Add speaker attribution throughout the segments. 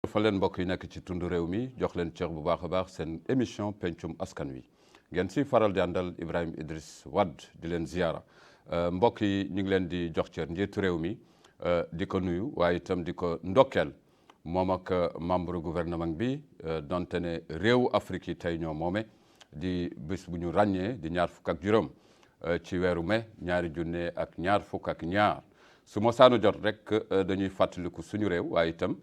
Speaker 1: fa leen mbokk yi nekk ci tund réew mi jox leen cër bu baax a baax seen émission pencum askan wi ngeen si faral di àndal Ibrahima Idriss Wade di leen ziyaara mbokk yi ñu ngi leen di jox cër njiitu réew mi di ko nuyu waaye itam di ko ndokkeel moom ak membre gouvernement bi donte ne réewu Afrique yi tey ñoo moome di bés bu ñu ràññee di ñaar fukk ak juróom ci weeru mai ñaari junne ak ñaar fukk ak ñaar su ma saanu jot rek dañuy fàttaliku suñu réew waaye itam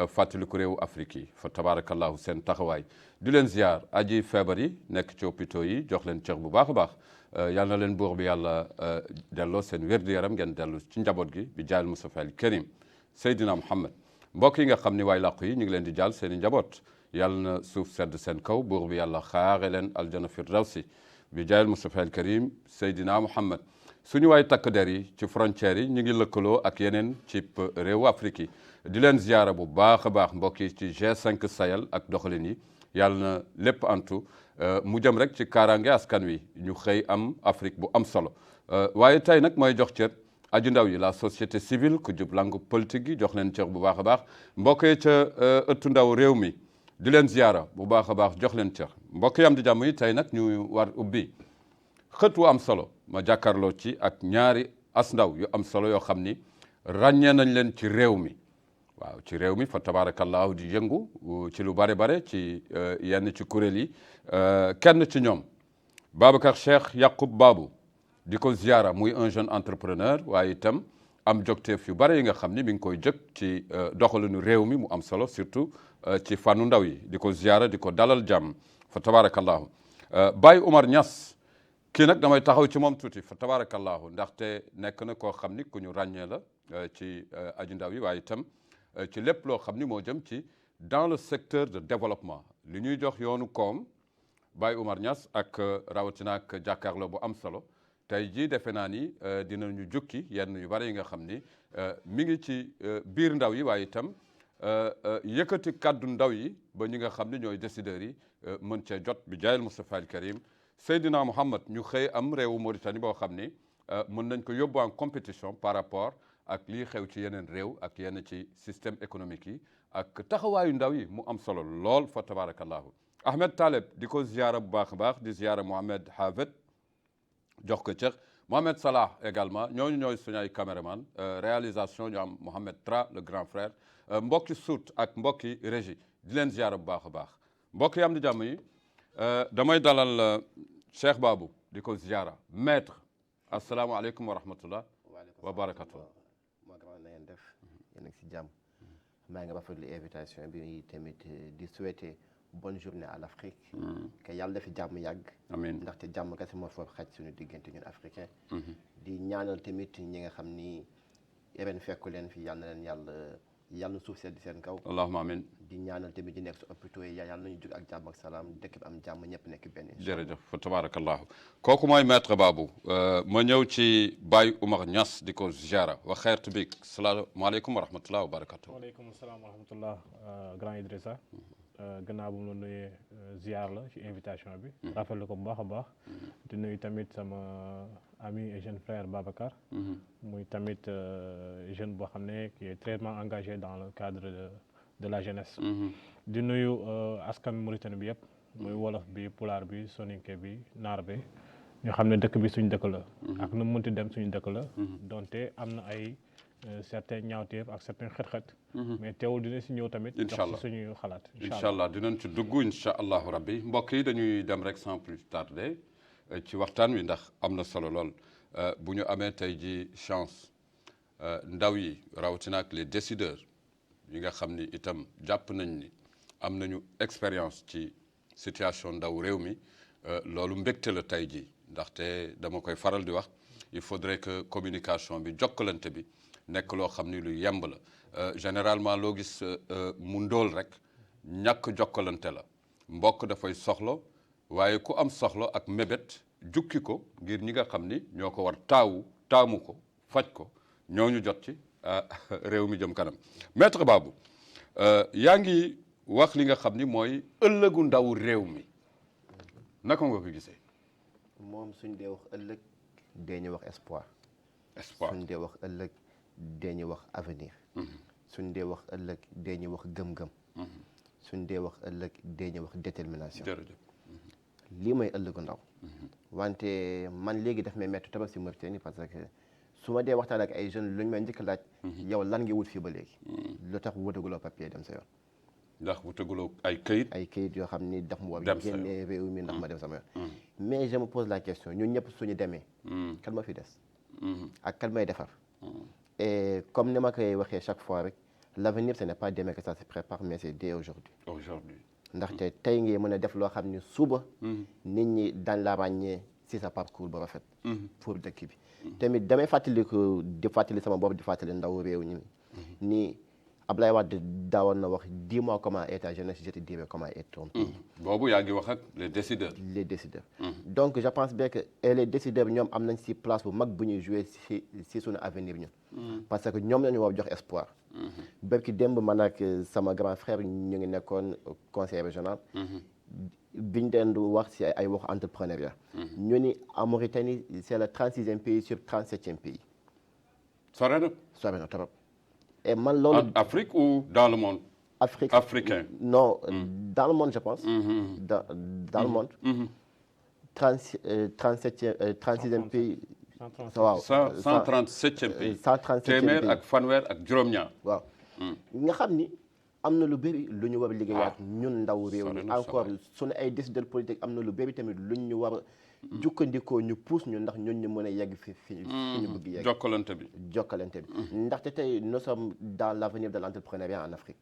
Speaker 1: fàttaliku réewu Afrique yi fa tabarakallahu seen taxawaay di leen ziar aji feebar yi nekk ci hôpitaux yi jox leen cër bu baax a baax yal na leen buur bi yàlla delloo seen wér-gu-yaram ngeen dellu ci njaboot gi bi jaayal Mustafa al Karim Seydina Muhammad mbokk yi nga xam ni waay làqu yi ñu ngi leen di jàll seen i njaboot yàlla na suuf sedd seen kaw buur bi yàlla xaare leen aljana firdawsi bi jaayal Mustafa al Karim Seydina Muhammad suñu waay takk der yi ci frontières yi ñu ngi lëkkaloo ak yeneen ci réewu Afrique yi di leen ziyaara bu baax a baax mbokk yi ci G5 Sahel ak doxalin yi yàlla na lépp antu mu jëm rek ci kaaraange askan wi ñu xëy am Afrique bu am solo waaye tey nag mooy jox cër aju ndaw yi la société civile ku jub langue politique yi jox leen cër bu baax a baax mbokk yi ca ëttu ndaw réew mi di leen ziyaara bu baax a baax jox leen cër mbokk yi am di jàmm yi tey nag ñu war ubbi xët wu am solo ma jàkkaarloo ci ak ñaari as ndaw yu am solo yoo xam ni ràññee nañ leen ci réew mi waaw ci réew mi fa tabarakallahu di yëngu ci lu bare bare ci yenn ci kuréel yi kenn ci ñoom Babacar Cheikh Yacoub Babou di ko ziara muy un jeune entrepreneur waaye itam am jogteef yu bare yi nga xam ni mi ngi koy jëkk ci doxalinu réew mi mu am solo surtout ci fànnu ndaw yi di ko ziara di ko dalal jàmm fa tabarakallahu Baye Oumar Niass kii nag damay taxaw ci moom tuuti fa tabarakallahu ndaxte nekk na koo xam ni ku ñu ràññee la ci aju ndaw yi waaye itam ci lépp loo xam ni moo jëm ci dans le secteur de développement li ñuy jox yoonu koom Baye Oumar Niass ak rawatina ak jàkkaarloo bu am solo tey jii defe naa ni dinañu jukki yenn yu bari yi nga xam ni mi ngi ci biir ndaw yi waaye itam yëkkati kàddu ndaw yi ba ñi nga xam ni ñooy décideurs yi mën cee jot bi jaayal Mustafa al Karim Seydina Muhammad ñu xëy am réewu Mauritanie boo xam ni mën nañ ko yóbbu en compétition par rapport ak lii xew ci yeneen réew ak yenn ci système économique yi ak taxawaayu ndaw yi mu am solo lool fa tabarakallahu Ahmed Taleb di ko ziyaara bu baax a baax di ziyaara Mohamed Hafed jox ko cër Mohamed Salah également ñooñu ñooy suñu ay caméraman réalisation ñu am Mohamed Tra le grand frère mbokki suut ak mbokki régie di leen ziyaara bu baax a baax mbokk yi am di jàmm yi damay dalal Cheikh Babou di ko ziyaara maître asalaamaaleykum wa rahmatullah wa barakatuh
Speaker 2: na ngeen def yéen a ngi si jàmm maa ngi rafetlu invitation bi tamit di souhaiter bonne journée à l'Afrique que yàlla dafi jàmm yàgg
Speaker 1: amiin
Speaker 2: ndaxte jàmm kese moo foofu xaj suñu diggante ñun africain di ñaanal tamit ñi nga xam ni ren fekku leen fi yàlla na leen yàlla suuf sedd seen kaw
Speaker 1: allahumma amiin
Speaker 2: di ñaanal tamit di nekk si hôpitaux yi yàlla nañu jóg ak jàmm ak salaam dëkk bi am jàmm ñëpp nekk benn
Speaker 1: jërëjëf fa tabarakallahu kooku mooy maître Babou ma ñëw ci Baye Oumar Niass di ko ziara wa xeertu bi salaamaaleykum wa rahmatullah wa barakatuh
Speaker 3: waaleykum salaam wa rahmatullah grand Idrissa gannaaw bu mu la nuyee ziar la ci invitation bi rafetlu ko bu baax a baax di nuyu tamit sama ami et jeune frère Babacar muy tamit jeune boo xam ne qui est très engagé dans le cadre de la jeunesse di nuyu askan Mauritanie bi yëpp muy wolof bi pulaar bi soninke bi naar bi ñu xam ne dëkk bi suñu dëkk la ak nu mu mënti dem suñu dëkk la donte am na ay certains ñaawteef ak certains xët-xët mais teewul dina si ñëw tamit jox si suñuy xalaat
Speaker 1: incha allah dinañ ci dugg incha allahu rabbi mbokk yi dañuy dem rek sans plus tarder ci waxtaan wi ndax am na solo lool bu ñu amee tey ji chance ndaw yi rawatina ak les décideurs yi nga xam ni itam jàpp nañ ni am nañu expérience ci situation ndaw réew mi loolu mbégte la tey ji ndaxte dama koy faral di wax il faudrait que communication bi jokkalante bi nekk loo xam ni lu yemb la généralement loo gis mu ndóol rek ñàkk jokkalante la mbokk dafay soxla waaye ku am soxla ak mébét jukki ko ngir ñi nga xam ni ñoo ko war taamu ko faj ko ñooñu jot ci réew mi jëm kanam maître Babou yaa ngi wax li nga xam ni mooy ëllëgu ndaw réew mi naka nga ko gisee.
Speaker 2: moom suñ dee wax ëllëg dañuy wax espoir suñ dee wax ëllëg dañuy wax avenir suñ dee wax ëllëg dañuy wax gëm-gëm suñ dee wax ëllëg dee ñu wax détermination.
Speaker 1: jërëjëf.
Speaker 2: lii mooy ëllëgu ndaw. wante man léegi daf may métti trop si Mauritanie parce que su ma dee waxtaan ak ay jeunes lu ñu may njëkk laaj. yow lan nga wut fii ba léegi. lu tax wutaguloo papier dem sa yoon.
Speaker 1: ndax wutaguloo ay këyit.
Speaker 2: ay këyit yoo xam ni daf mu war
Speaker 1: dem
Speaker 2: a génnee réew mi ndax ma dem sama yoon. mais je me pose la question ñun ñëpp suñu demee. kan ma fi des. ak kan may defar. et comme ni ma koy waxee chaque fois rek l'avenir ce n'est pas demain que ça se prépare mais c'est dès aujourd'hui. ndaxte tey ngay mën a def loo xam ni suba. nit ñi daan la ràññee si sa parcours bu rafet. pour dëkk bi. tamit damay fàttaliku di fàttali sama bopp di fàttali ndaw réew ñi ni Ablaye Wade daawoon na wax dis-moi comment est ta jeunesse je te dirai comment est ton pays.
Speaker 1: boobu yaa ngi wax ak les décideurs.
Speaker 2: les décideurs. donc je pense bien que les décideurs ñoom am nañ si place bu mag bu ñuy jouer si suñu avenir ñun. parce que ñoom la ñu war jox espoir. barki démb man ak sama grand frère ñu ngi nekkoon conseil régional. biñ leen di wax si ay waxu entrepreneuriat. ñu ni en Mauritanie c'est le 36e pays sur 37e pays.
Speaker 1: sore na.
Speaker 2: sore na trop. et man loolu.
Speaker 1: en Afrique ou dans le monde. Africain.
Speaker 2: non dans le monde je pense. dans le monde. 36e pays. waaw
Speaker 1: 137e pays.
Speaker 2: 137e pays
Speaker 1: téeméer ak fanweer ak juróom-ñaar.
Speaker 2: waaw nga xam ni am na lu bëri lu ñu war a liggéeyaat ñun ndaw réew mi encore suñu ay décideurs politiques am na lu bëri tamit lu ñu war a jukkandikoo ñu pousse ñu ndax ñun ñu mën a yegg fi ñu bëgg yegg.
Speaker 1: jokkalante bi.
Speaker 2: ndaxte tey nous sommes dans l'avenir de l'entrepreneuriat en Afrique.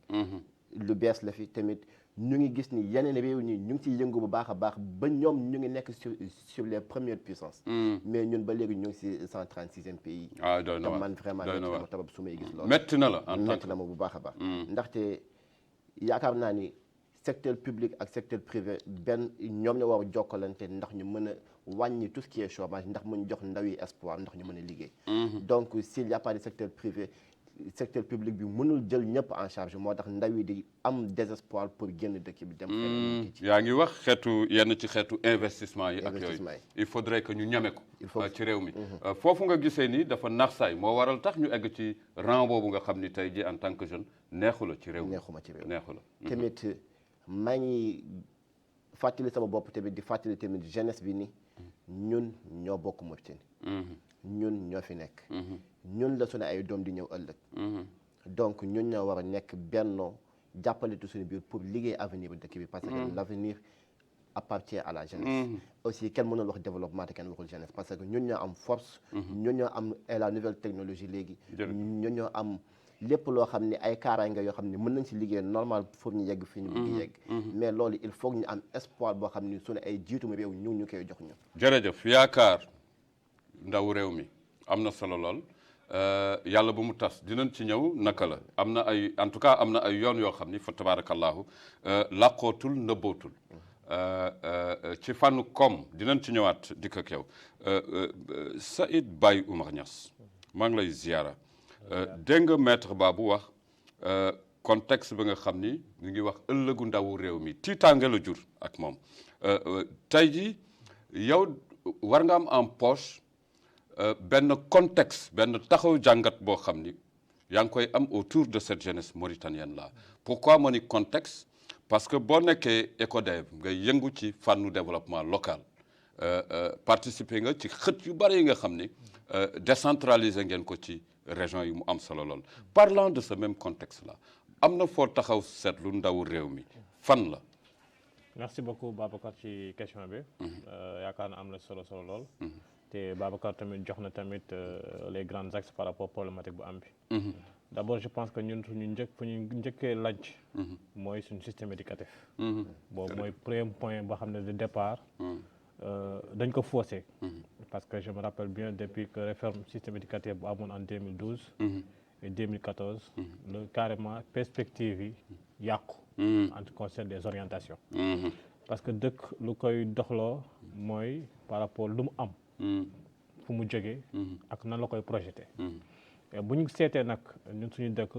Speaker 2: lu bees la fi tamit ñu ngi gis ni yeneen réew ñi ñu ngi ciy yëngu bu baax a baax ba ñoom ñu ngi nekk sur les premières puissances. mais ñun ba léegi ñu ngi si 136e pays.
Speaker 1: doy na
Speaker 2: man vraiment métti na ma tabab su may gis loolu.
Speaker 1: métti na la
Speaker 2: métti na ma bu baax a baax. ndaxte yaakaar naa ni secteur public ak secteur privé benn ñoom ñoo war a jokkalante ndax ñu mën a wàññi tout ce qui est chômage ndax mën jox ndaw yi espoir ndax ñu mën a liggéey. donc s'il y a pas de secteur privé. secteur public bi mënul jël ñëpp en charge moo tax ndaw yi di am désespoir pour génn dëkk bi dem feneen.
Speaker 1: yaa ngi wax yenn ci xeetu investissement yi ak yooyu il faudrait que ñu ñame ko ci réew mi foofu nga gisee ni dafa nax saay moo waral tax ñu egg ci rang boobu nga xam ni tey ji en tant que jeune neexu la ci réew mi
Speaker 2: neexuma ci réew
Speaker 1: neexu la
Speaker 2: tamit maa ngi fàttali sama bopp tamit di fàttali tamit jeunesse bi ni ñun ñoo bokk Mauritanie ñun ñoo fi nekk ñun la suñu ay doom di ñëw ëllëg donc ñun ñoo war a nekk bennoo jàppaletu suñu biir pour liggéey avenir bu dëkk bi parce que l'avenir appartient à la jeunesse aussi kenn mënul wax développement te kenn waxul jeunesse parce que ñun ñoo am force ñun ñoo am la nouvelle technologie léegi ñun ñoo am lépp loo xam ne ay kaaraange yoo xam ne mën nañ si liggéey normal pour ñu yegg fi ñu bëgg yegg mais loolu il faut ñu am espoir boo xam ne suñu ay jiitum réew ñu koy jox ñu
Speaker 1: jërëjëf yaakaar ndaw réew mi am na solo lool yàlla bu mu tas dinañ ci ñëw naka la am na ay en tout cas am na ay yoon yoo xam ni fa tabarakallahu làqootul nëbbootul ci fànnu koom dinañ ci ñëwaat dikk ak yow Saïd Baye Oumar Niass maa ngi lay ziyaara dégg nga maître Babou wax contexte bi nga xam ni ñu ngi wax ëllëgu ndawu réew mi tiitaange la jur ak moom tey ji yow war nga am en poche benn contexte benn taxaw jàngat boo xam ni yaa ngi koy am autour de cette jeunesse mauritanienne là pourquoi ma ni contexte parce que boo nekkee ECODEV ngay yëngu ci fànnu développement local participer nga ci xët yu bari yi nga xam ni décentraliser ngeen ko ci région yi mu am solo lool parlant de ce même contexte là am na foo taxaw seetlu ndawu réew mi fan la.
Speaker 3: merci beaucoup Babacar ci question bi. yaakaar na am na solo lool. te Babacar tamit jox na tamit les grands axes par rapport problématique bu am bi. d'abord je pense que ñun fu ñu njëkkee laaj. mooy suñu système éducatif. boobu mooy premier point boo xam ne de départ. dañ ko faussé. parce que je me rappelle bien depuis que réforme système éducatif bu amoon en 2012. et 2014. le carrément perspective yi yàqu. en ce qui concerne des orientations. parce que dëkk lu koy doxloo mooy par rapport lu mu am. fu mu jógee. ak nan la koy projeté. bu ñu seetee nag ñun suñu dëkk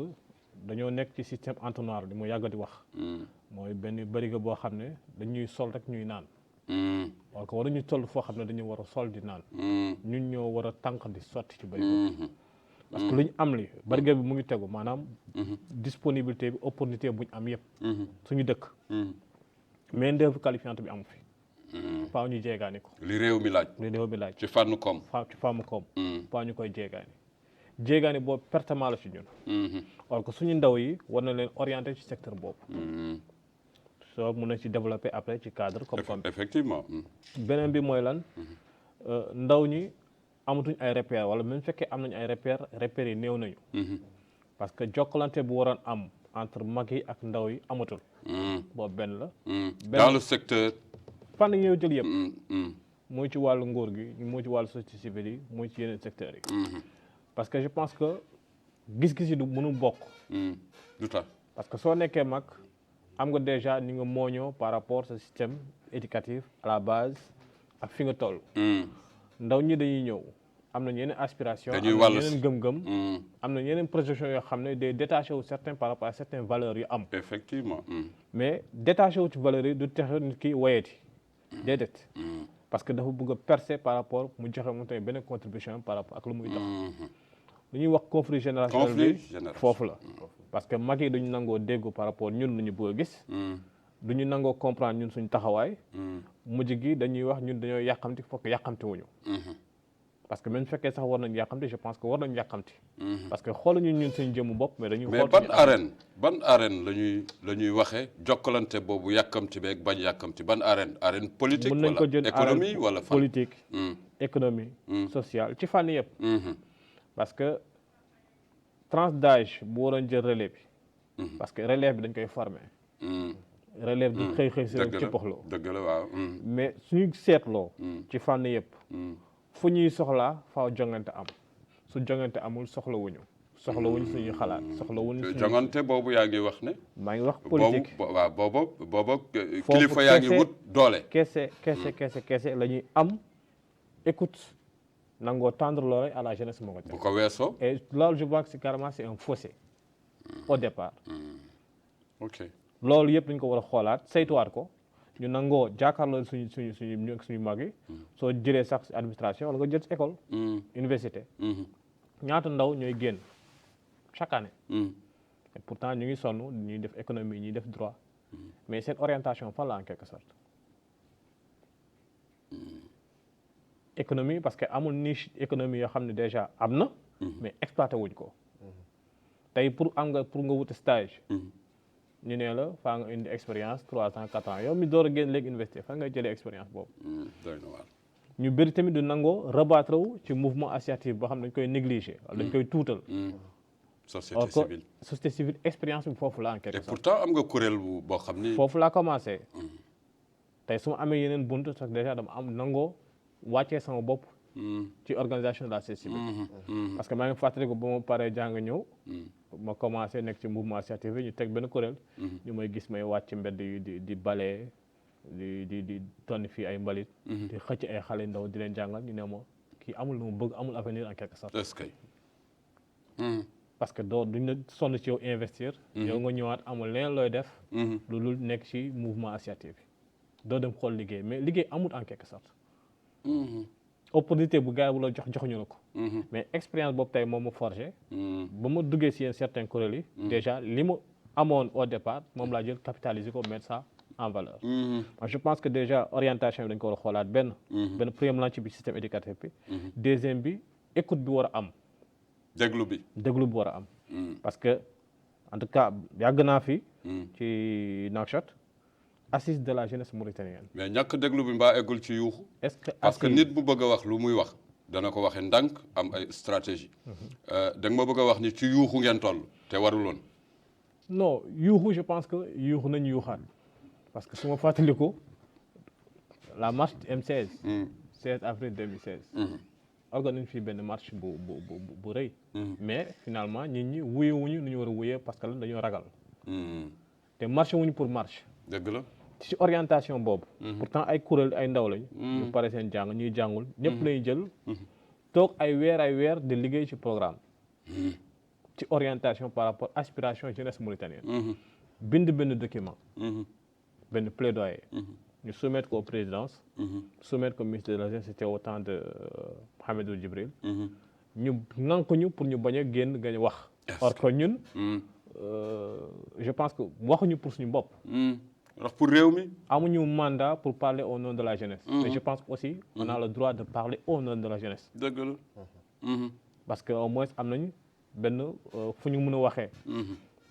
Speaker 3: dañoo nekk ci système entonnoir li mu yàgg di wax. mooy benn bërigo boo xam ne dañuy sol rek ñuy naan. parce que waruñu toll foo xam ne dañu war a sol di naan. ñun ñoo war a tànk di sotti ci bërigo. parce que lu ñu am li barrière bi mu ngi tegu maanaam disponibilité bi opportunité bu ñu am yëpp suñu dëkk main d'œuvre qualifiante bi amu fi faaw ñu jeegaani ko
Speaker 1: li réew mi laaj
Speaker 3: li réew mi laaj
Speaker 1: ci fànn koom
Speaker 3: ci fànn koom faaw ñu koy jeegaani boobu pertement la ci ñun or que suñu ndaw yi war na leen orienté ci secteur boobu soo mën na ci développer après ci cadre comme
Speaker 1: effectivement
Speaker 3: beneen bi mooy lan ndaw ñi amatuñ ay repères wala même fekkee am nañu ay repères yi néew nañu parce que jokkalante bu waroon am entre mag yi ak ndaw yi amatul boobu benn la
Speaker 1: dans le secteur
Speaker 3: fànn yi ñëw jël yëpp muy ci wàllu nguur gi muy ci wàllu société civile yi muy ci yeneen secteurs yi parce que je pense que gis-gis yi du mënu bokk
Speaker 1: du tax
Speaker 3: parce que soo nekkee mag am nga déjà ni nga mooñoo par rapport sa système éducatif à la base ak fi nga toll ndaw ñi dañuy ñëw am nañ yeneen aspiration am nañ yeneen gëm-gëm am nañ yeneen projection yoo xam ne day détaché wu certains par rapport à certaines valeurs yu am
Speaker 1: effectivement
Speaker 3: mais détaché wu ci valeurs yi du tax nit ki wayeti déedéet parce que dafa bëgg a percer par rapport mu joxe mu tamit beneen contribution par rapport ak lu muy dox lu ñuy wax conflit générationnel bi foofu la parce que mag yi duñu nangoo déggu par rapport ñun lu ñu bëgg a gis duñu nangoo comprendre ñun suñu taxawaay mujj gi dañuy wax ñun dañoo yàqamti fokk yàqamti wuñu parce que même fekkee sax war nañu yàqamti je pense que war nañu yàqamti parce que xooluñu ñun suñu jëmu bopp mais dañuy xool
Speaker 1: ban arène la ñuy waxee jokkalante boobu yàkkamti beeg bañ yàkkamti ban arène politique
Speaker 3: mën nañ ko jël
Speaker 1: économie wala
Speaker 3: politique économie sociale ci fànn yëpp parce que tranche d'âge bu waroon jël relais bi parce que relève bi dañ koy former relève du xëy si rek ci poxloo
Speaker 1: dëgg la waaw
Speaker 3: mais suñu seetloo ci fànn yëpp fu ñuy soxlaa faaw jongante am su jongante amul soxlawuñu suñuy xalaat soxlawuñu suñu
Speaker 1: jongante boobu yaa ngi wax ne
Speaker 3: maa ngi wax politique
Speaker 1: waaw boobu kilifa yaa ngi wut doole
Speaker 3: kese la ñuy am écoute nangoo tendre l'oreille à la jeunesse moo ko
Speaker 1: bu ko weesoo
Speaker 3: et loolu je vois que carrément c'est un fossé au départ
Speaker 1: ok
Speaker 3: loolu yëpp dañ ko war a xoolaat saytuwaat ko ñu nangoo jàkkaarloo suñu mag yi soo jëlee sax administration wala nga jël ci école université ñaata ndaw ñooy génn chaque année et pourtant ñu ngi sonn ñuy def économie ñuy def droit mais seen orientation fan la en quelque sorte économie parce que amul niche économie yoo xam ne déjà am na mais exploité wuñ ko tey pour nga wuti stage ñu ne la faa nga indi expérience 3 ans 4 ans yow mi door a génn léegi université fa nga jëlee expérience boobu ñu bëri tamit du nangoo rabattre wu ci mouvement associatif boo xam ne dañ koy négliger wala dañ koy tuutal société civile expérience bi foofu la en quelque sorte
Speaker 1: et pourtant am nga kuréel boo xam ni
Speaker 3: foofu laa commencé tey su ma amee yeneen bunt sax déjà dama am nangoo wàccee sama bopp ci organisation de la société civile parce que maa ngi fàttaliku ba ma paree jàng ñëw ma commencé nekk ci mouvement associatif ñu teg benn kuréel ñu may gis may wàcc mbedd yi di bale di tonni fii ay mbalit di xëcc ay xale ndaw di leen jàngal ñu ne ma kii amul lu mu bëgg amul avenir en quelque sorte
Speaker 1: est-ce que
Speaker 3: parce que duñ la sonn ci yow investir yow nga ñëwaat amul leneen looy def lu dul nekk ci mouvement associatif bi doo dem xool liggéey mais liggéey amul en quelque sorte opportunité bu gars yi bu la joxuñu la ko mais expérience boobu tey moom ma forgé ba ma duggee si yenn certains kuréel yi déjà li ma amoon au départ moom laa jël capitaliser ko mettre ça en valeur je pense que déjà orientation bi dañ ko war a xoolaat benn premier lanc bi système éducatif bi deuxième bi écoute bi war a am
Speaker 1: déglu bi
Speaker 3: war a am parce que en tout cas yàgg naa fi ci Nouakchott assise de la jeunesse mauritanienne.
Speaker 1: mais ñàkk déglu bi mbaa eggul ci yuuxu.
Speaker 3: est-ce que
Speaker 1: parce que nit bu bëgg a wax lu muy wax dana ko waxee ndànk am ay stratégie. da nga ma bëgg a wax ni ci yuuxu ngeen toll te waruloon.
Speaker 3: non yuuxu je pense que yuuxu nañu yuuxaat parce que su ma fàttaliku la marche M16. 16 avril 2016. organise fii benn marche bu rëy. mais finalement nit ñi wuyewuñu nu ñu war a wuyee parce que lan dañoo ragal. te marché wuñu pour marche.
Speaker 1: dëgg la.
Speaker 3: ci orientation boobu. pourtant ay kuréel ay ndaw lañ. ñu pare seen jàng ñuy jàngul. ñëpp lañuy jël. toog ay weer di liggéey ci programme. ci orientation par rapport aspiration jeunesse mauritanienne. bind benn document. benn plaidoyer. ñu soumettre ko présidence. soumettre ko ministre de la jeunesse c'était au temps de Hamidou Djibril. ñu ŋànkuñu pour ñu bañ a génn gañ wax. or que ñun. je pense que waxuñu pour suñu bopp.
Speaker 1: ndax pour réew mi.
Speaker 3: amuñu mandat pour parler au nom de la jeunesse. mais je pense aussi on a le droit de parler au nom de la jeunesse.
Speaker 1: dëgg la.
Speaker 3: parce que au moins am nañu benn fu ñu mën a waxee.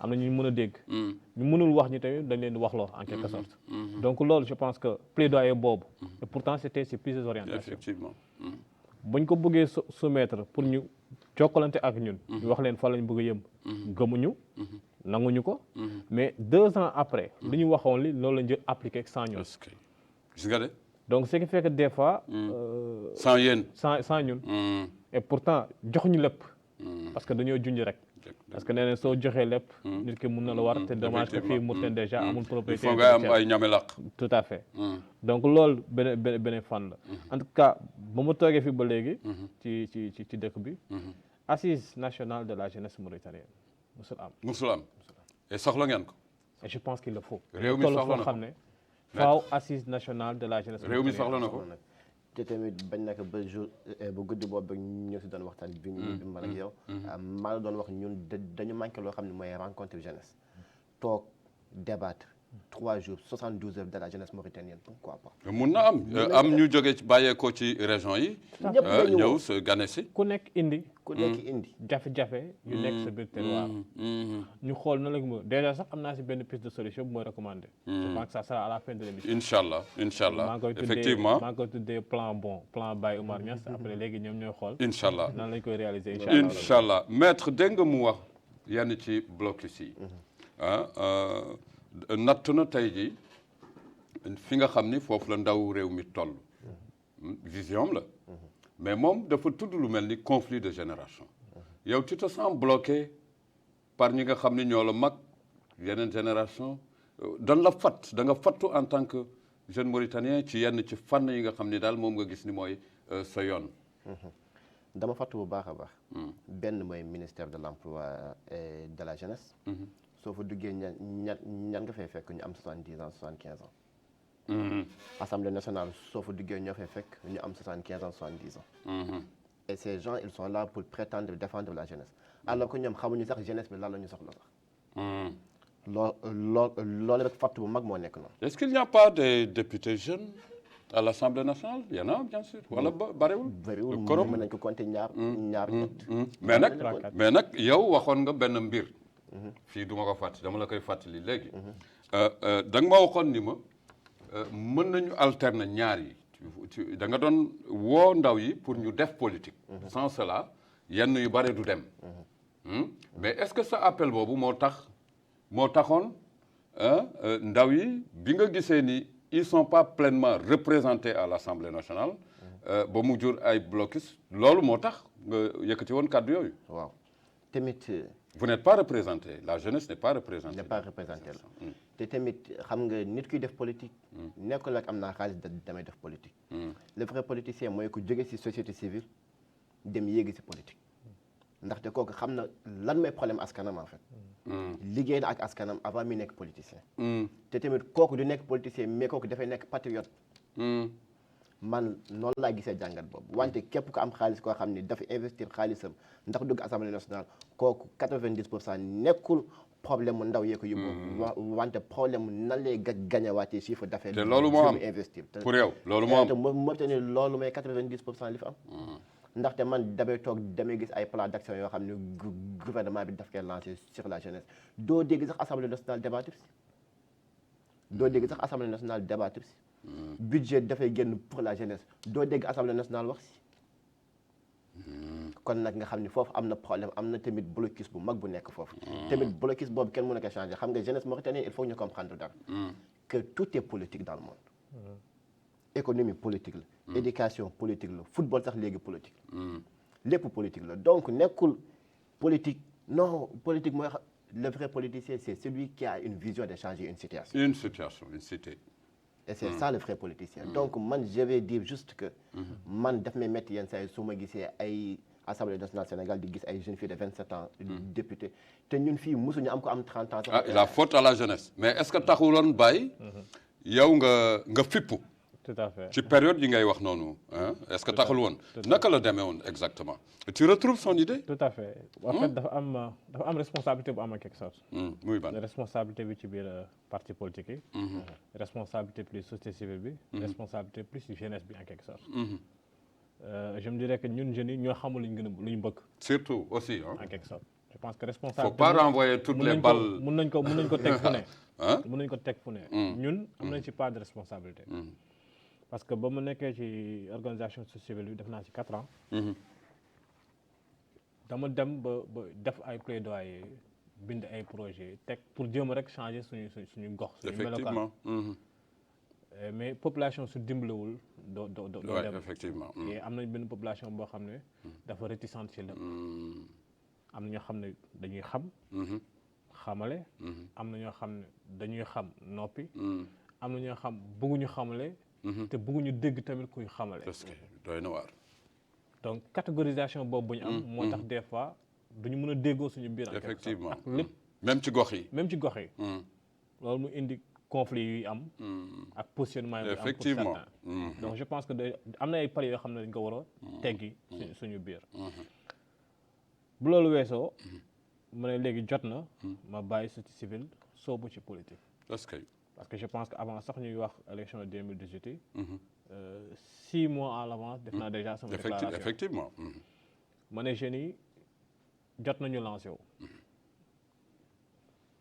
Speaker 3: am na ñu mën a dégg. ñu mënul wax ñi tamit dañ leen di waxloo en quelque sorte. donc loolu je pense que plaidoyer boobu. et pourtant c'était sur plusieurs orientations.
Speaker 1: effectivement.
Speaker 3: buñ ko bëggee soumettre pour ñu jokkalante ak ñun. ñu wax leen fa lañ bëgg a yëm. gëmuñu. nanguñu ko. mais 2 ans après. li ñu waxoon li loolu lañ jël appliqué sans ñun.
Speaker 1: gis nga de.
Speaker 3: donc ce qui fait que des fois.
Speaker 1: sans yéen.
Speaker 3: sans ñun. et pourtant jox ñu lépp. parce que dañoo junj rek. parce que nee na soo joxee lépp. nit ki mun na la war te dommage que fii Mauritanie déjà amul propriété.
Speaker 1: il faut nga am ay ñamelaq.
Speaker 3: tout à fait. donc loolu beneen fan la. en tout cas ba mu toogee fii ba léegi. ci dëkk bi. assise nationale de la jeunesse mauritanienne musul am.
Speaker 1: musul am et soxla ngeen ko.
Speaker 3: et je pense qu'il le faut.
Speaker 1: réew mi soxla na ko
Speaker 3: xam ne faaw assise nationale de la jeunesse.
Speaker 1: réew mi soxla na ko.
Speaker 2: te tamit bañ na ko ba jour ba guddi boobu ñoo si doon waxtaan bi ñu man ak yow. maa la doon wax ñun dañu manqué loo xam ne mooy rencontre jeunesse toog débattre 3 jours 72 heures de la jeunesse mauritanienne pourquoi pas.
Speaker 1: mun na am ñu jóge bàyyeekoo ci région yi.
Speaker 2: ñëpp
Speaker 1: ñëw sa gane si.
Speaker 3: ku nekk indi. jafe-jafe yu nekk sa biir terroir. ñu xool na la déjà sax am naa si benn piste de solution bu mooy recommandé. je pense que ça sera à la fin de l'émission.
Speaker 1: incha allah effectivement
Speaker 3: maa ngi koy tuddee plan Baye Oumar Niass après léegi ñoom ñooy xool.
Speaker 1: incha allah
Speaker 3: nan lañ koy réaliser
Speaker 1: incha allah maître dégg nga mu wax yenn ci blocus yi. natt na tey ji fi nga xam ni foofu la ndaw réew mi toll. vision la. mais moom dafa tudd lu mel ni conflit de génération. yow tu te sens bloqué par ñi nga xam ni ñoo la mag yeneen génération dan la da nga fattu en tant que jeune mauritanien ci yenn ci fànn yi nga xam ni daal moom nga gis ni mooy sa yoon.
Speaker 2: dama fattu bu baax a baax. benn mooy ministère de l'emploi et de la jeunesse. soo fa duggee ñan nga fay fekk ñu am 70 ans 75 ans. Assemblée nationale soo fa duggee ñoo fay fekk ñu am 75 ans 70 ans. et ces gens ils sont là pour prétendre défendre la jeunesse alors que ñoom xamuñu sax jeunesse bi lan la ñu soxla sax. loolu rek fàttu bu mag moo nekk noonu.
Speaker 1: est-ce qu'il n'y a pas des députés jeunes à l'Assemblée nationale il y en a bien sûr wala bariwul.
Speaker 2: bariwul mën nañ ko compter ñaar ñett.
Speaker 1: mais nag yow waxoon nga benn mbir. fii du ma ko fàttali dama la koy fàttali léegi. da nga ma waxoon ni ma mën nañu alterner ñaar yi. da nga doon woo ndaw yi pour ñu def politique. sans cela yenn yu bare du dem. mais est-ce que sa appel boobu moo taxoon ndaw yi bi nga gisee ni ils sont pas pleinement représentés à l'Assemblée nationale. ba mu jur ay blocus loolu moo tax nga yëkkati woon kàddu yooyu.
Speaker 2: waaw tamit.
Speaker 1: vous n'êtes pas représenté la jeunesse n'est pas représentée.
Speaker 2: n'est pas représentée la te tamit xam nga nit kuy def politique. nekkul ak am naa xaalis damay def politique. le vrai politicien mooy ku jóge ci société civile dem yéegi ci politique. ndaxte kooku xam na lan mooy problème askanam en fait. liggéey na ak askanam avant mi nekk politicien. te tamit kooku du nekk politicien mais kooku dafay nekk patriote. man noonu laa gisee jàngat boobu wante képp ko am xaalis koo xam ni dafa investir xaalisam ndax dugg assemblée nationale kooku 90% nekkul problème mu ndaw yee ko yóbbu. wante problème mu nan lay gañewaatee chiffre d'affaires.
Speaker 1: te loolu moo am
Speaker 2: investir
Speaker 1: pour yow loolu moo am
Speaker 2: te moo te ni loolu mooy 90% li fi am. ndaxte man damay gis ay plan d'action yoo xam ne gouvernement bi daf koy lancé sur la jeunesse doo dégg sax assemblée nationale débattre si. budget dafay génn pour la jeunesse doo dégg assemblée nationale wax si. kon nag nga xam ni foofu am na problème am na tamit blocus bu mag bu nekk foofu. tamit blocus boobu kenn mën na ko changer xam nga jeunesse mauritanienne il faut ñu comprendre dara. que tout est politique dans le monde. économie politique la. éducation politique la football sax léegi politique. lépp politique la donc nekkul politique non politique mooy le vrai politicien c'est celui qui a une vision de changer une situation.
Speaker 1: une cité.
Speaker 2: et c'est ça le vrai politicien. donc man je vais dire juste que. man daf may métti yenn saa yi su ma gisee ay assemblée nationale Sénégal di gis ay jeunes filles de 27 ans. député te ñun fii mosuñu am ko am 30 ans.
Speaker 1: la faute à la jeunesse mais est-ce que taxuloon bàyyi. yow nga fippu.
Speaker 3: tout à fait.
Speaker 1: ci période yi ngay wax noonu hein est-ce que taxul woon naka la demee woon exactement tu retrouves son idée.
Speaker 3: tout à fait en fait dafa am responsabilité bu am en quelque sorte.
Speaker 1: muy ban
Speaker 3: responsabilité bi ci biir parti politique yi. responsabilité plus société civile bi. responsabilité plus jeunesse bi en quelque sorte. Je me dirais que ñun jeunes yi ñoo xamul lu ñu bëgg.
Speaker 1: surtout aussi hein.
Speaker 3: en quelque sorte je pense que responsabilité.
Speaker 1: faut pas renvoyer toutes les balles.
Speaker 3: mun nañ ko teg fu ne. mun nañ ko teg fu ne. ñun am nañ ci part de responsabilité. parce que ba mu nekkee ci organisation société civile bi def naa ci 4 ans. dama dem ba def ay plaidoyer bind ay projets teg pour jéem rek changer suñu gox. suñu
Speaker 1: effectivement.
Speaker 3: mais population su dimbalewul doo dem.
Speaker 1: effectivement.
Speaker 3: et am nañ benn population boo xam ne dafa réticente ci lépp. am na ñoo xam ne dañuy xam. xamale. am na ñoo xam ne dañuy xam noppi. am na ñoo xam bëgguñu xamale. te bëgguñu dégg tamit kuy xamale.
Speaker 1: parce que doy na waar.
Speaker 3: donc catégorisation boobu bu ñu am. moo tax des fois duñu mën a déggoo suñu biir.
Speaker 1: effectivement
Speaker 3: ak lépp.
Speaker 1: même ci gox yi.
Speaker 3: même ci gox yi. loolu mu indi conflit yuy am. ak positionnement yi am pour
Speaker 1: effectivement.
Speaker 3: certains. donc je pense que am na ay paliers yoo xam ne dañ ko war a teggi suñu biir. bu loolu weesoo. mu ne léegi jot na. ma bàyyi société civile soobu ci politique.
Speaker 1: parce que
Speaker 3: je pense que avant sax ñuy wax élection 2018 yi. 6 mois à l'avance def naa déjà sama déclaration
Speaker 1: effectivement.
Speaker 3: ma ne jeunes yi jot nañu lancé wu.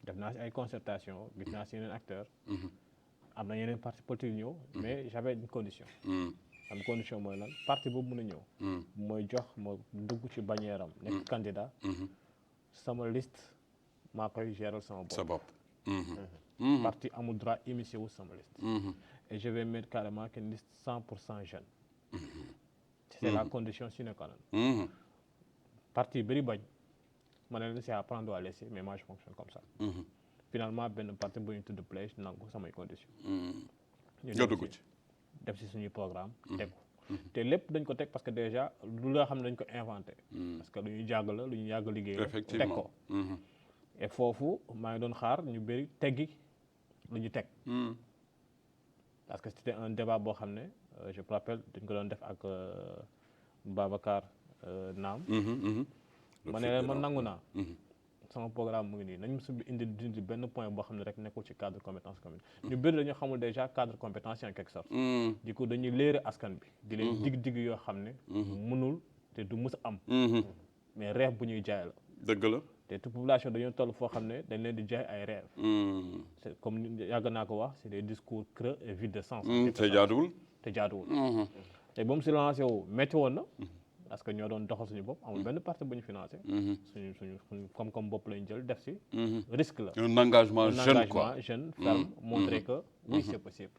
Speaker 3: def naa si ay concertation gis naa si yeneen acteurs. am na yeneen parti politique ñëw. mais j'avais une condition. am condition mooy lan parti boobu mën a ñëw. mooy jox ma dugg ci bannière am nekk candidat. sama liste maa koy gérer sama bopp.
Speaker 1: sa bopp.
Speaker 3: parti amul droit initié wu sama liste. et je vais mettre carrément qu'une liste 100% jeune. c'est la condition sine qua non. parti bëri bañ ma ne la c'est à prendre ou à laisser mais moi je fonctionne comme ça. finalement benn parti bu ñu tudd Plage nangu samay conditions. ñu dugg ci def si suñuy programme tegu. te lépp dañ ko teg parce que déjà lu la xam ne dañ ko inventé. parce que lu ñu jàgg la lu ñu yàgg liggéey la. teg ko. et foofu maa ngi doon xaar ñu bëri teggi lu ñu teg. parce que c'était un débat boo xam ne je me rappelle dañ ko doon def ak Babacar Naam. ma ne leen man nangu naa. sama programme mu ngi nii nañ su indi benn point boo xam ne rek nekkul ci cadre compétence commune. ñu bëri dañoo xamul déjà cadre compétence en quelque sorte. du coup dañuy léere askan bi. di leen dig yoo xam ne. mënul te du mus a am. mais rêve bu ñuy jaay la.
Speaker 1: dëgg la.
Speaker 3: te toute population dañoo toll foo xam ne dañ leen di jaay ay rêve. c'est comme yàgg naa ko wax c'est des discours creux et vides de sens.
Speaker 1: te jaaduwul.
Speaker 3: te ba mu si lancé wu métti woon na. parce que ñoo doon doxal suñu bopp amul benn parti bu ñu financé. suñu comme bopp lañ jël def si. risque la.
Speaker 1: un engagement jeune quoi
Speaker 3: jeune ferme montrer que oui c'est possible.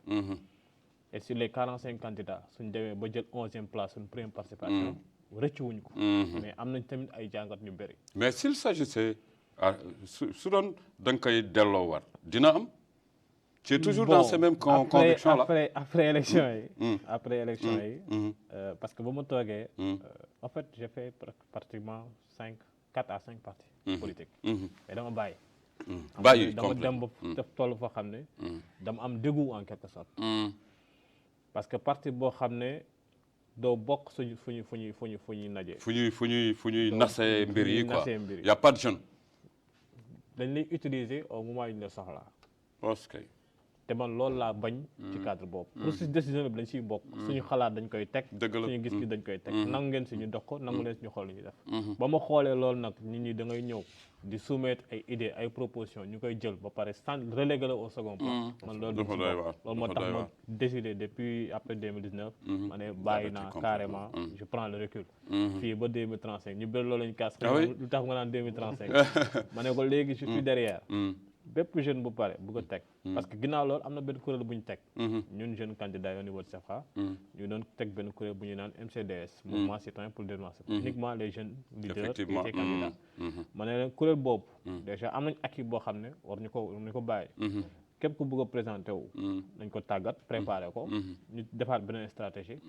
Speaker 3: et sur les 45 candidats suñ demee ba jël 11e place suñ première participation. rëccu wuñ ko. mais am nañ tamit ay jàngat ñu bëri.
Speaker 1: mais s'il s'agissait su doon da nga koy delloowaat dina am. tu es toujours dans ces mêmes convictions là.
Speaker 3: après élection yi. après élection yi. parce que ba ma toogee. en fait j'ai fait pratiquement 4 à 5 partis politiques. mais dama bàyyi.
Speaker 1: bàyyi
Speaker 3: dama dem ba def toll foo xam ne. dama am dégoût en quelque sorte. parce que parti boo xam ne doo bokk suñu fu ñuy najee.
Speaker 1: fu ñuy nasee mbir yi quoi y a pas de jeune.
Speaker 3: dañ lay utiliser au moment yu ñu la soxlaa.
Speaker 1: parce que.
Speaker 3: te man loolu laa bañ. ci cadre boobu. processus décision bi dañ siy bokk. suñu xalaat dañ koy teg.
Speaker 1: dëgg la
Speaker 3: suñu gis-gis dañ koy teg. nangu ngeen si ñu dox ko nangu leen si ñu xool lu ñuy def. ba ma xoolee loolu nag nit ñi da ngay ñëw di soumettre ay idées ay propositions ñu koy jël ba pare sans reléguer la au second plan. man loolu loolu moo tax ma décidé depuis après 2019. ma ne bàyyi naa carrément je prends le recul. fii ba 2035 ñu bëri loolu lañu kaas. lu tax nga naan 2035. ma ne ko léegi je suis derrière. bépp jeune bu pare bu ko teg. parce que ginnaaw loolu am na benn kuréel bu ñu teg. ñun jeune candidat au niveau de CFA. ñu doon teg benn kuréel bu ñu naan MCDS. mouvement citoyen pour le développement. uniquement les jeunes leaders qui étaient candidats. ma ne leen kuréel boobu. déjà am nañ acquis boo xam ne war ñu ko bàyyi. képp ku bëgg a présenté wu. nañ ko tàggat préparé ko. ñu defaat beneen stratégie.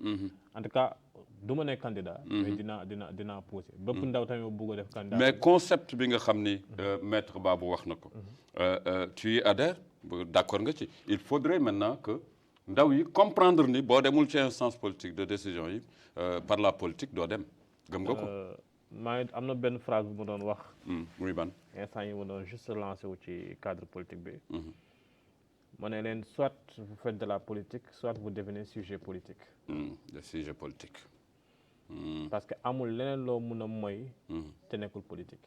Speaker 3: en tout cas du ma nekk candidat. mais dinaa pousser. bépp ndaw tamit bëgg a def candidat.
Speaker 1: mais concept bi nga xam ni maître Babou wax na ko. tu y adhères d'accord nga ci il faudrait maintenant que ndaw yi comprendre ni boo demul ci instance politique de décision yi par la politique doo dem gëm nga ko.
Speaker 3: maa ngi am na benn phrase bu ma doon wax.
Speaker 1: muy ban.
Speaker 3: instant yi ma doon juste lancé wu ci cadre politique bi. ma ne leen soit vous faites de la politique soit vous devenez sujet politique.
Speaker 1: le sujet politique.
Speaker 3: parce que amul leneen loo mun a mooy. te nekkul politique.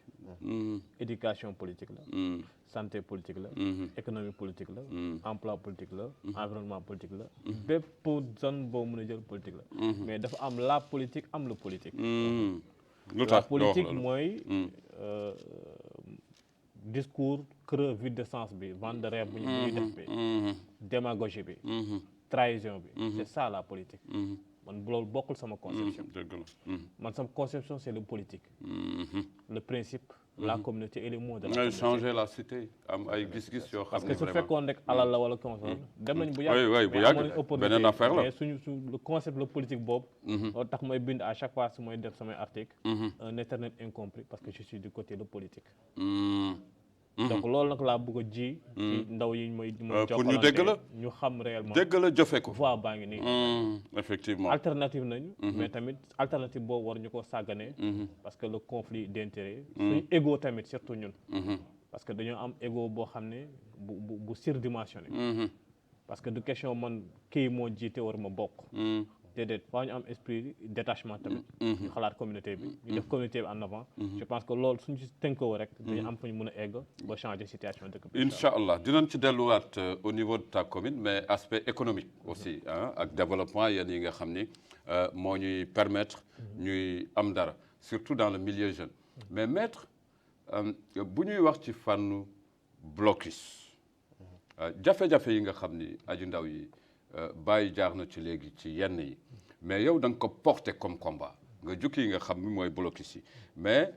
Speaker 3: éducation politique la. santé politique la. économie politique la. emploi politique la. environnement politique la. bépp zone boo mun a jël politique la. mais dafa am la politique am le politique. La politique mooy discours creux vide de sens bi vente de rêve bu ñuy def bi démagogie bi trahison bi c'est ça la politique man loolu bokkul sama conception man sama conception c'est le politique le principe la communauté et les mots de la communauté.
Speaker 1: changer la cité am ay gis-gis yoo xam ne
Speaker 3: parce que su fekkoon rek alal la wala console dem nañ bu
Speaker 1: bu yàgg beneen affaire la
Speaker 3: mais suñu le concept le politique boobu loolu tax mooy bind à chaque fois su mooy def samay article un éternel incompris parce que je suis du côté de politique donc loolu nag laa bëgg a ji ci ndaw yi mooy
Speaker 1: pour ñu dégg la
Speaker 3: ñu xam réellement
Speaker 1: dégg la jëfe ko
Speaker 3: voix baa ngi nii
Speaker 1: effectivement
Speaker 3: alternative nañu mais tamit alternative boobu war ñu ko sàgganee parce que le conflit d'intérêt suñu ego tamit surtout ñun parce que dañoo am ego boo xam ne bu surdimensionné parce que du question man kii moo jiite war ma bokk déedéet faa ñu am esprit détachement tamit ñu xalaat communauté bi ñu def communauté bi en avant je pense que loolu suñu si tënkoo rek dañu am fu ñu mën a egg ba changer situation dëkk bi
Speaker 1: incha allah dinañ ci delluwaat au niveau de ta commune mais aspect économique aussi ak développement yéen yi nga xam ni moo ñuy permettre ñuy am dara surtout dans le milieu jeune mais maître bu ñuy wax ci fànnu blocus jafe-jafe yi nga xam ni aju ndaw yi bàyyi jaar na ci léegi ci yenn yi mais yow da nga ko porté comme combat nga jukki yi nga xam ni mooy blocus yi mais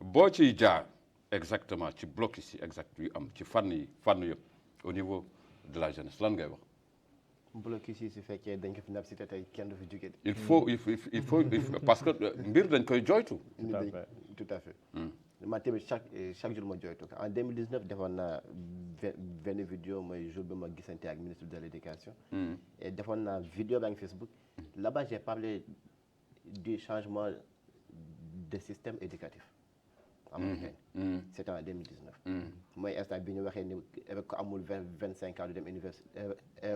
Speaker 1: boo ciy jaar exactement ci blocus yi exact yu am ci fànn yëpp au niveau de la jeunesse lan ngay wax.
Speaker 2: blocus yi su fekkee dañ ko fi nab si te tey kenn du fi jóge.
Speaker 1: il faut parce que mbir dañ koy joytu.
Speaker 2: tout à fait. man tamit chaque jour ma joytu ko en 2019 defoon naa benn vidéo mooy jour bi ma gisante ak ministre de l'éducation. et defoon naa vidéo ba ngi Facebook. là-bas j'ai parlé du changement de système éducatif. c'était en 2019. mooy instant bi ñu waxee ni ko amul 25 ans du dem université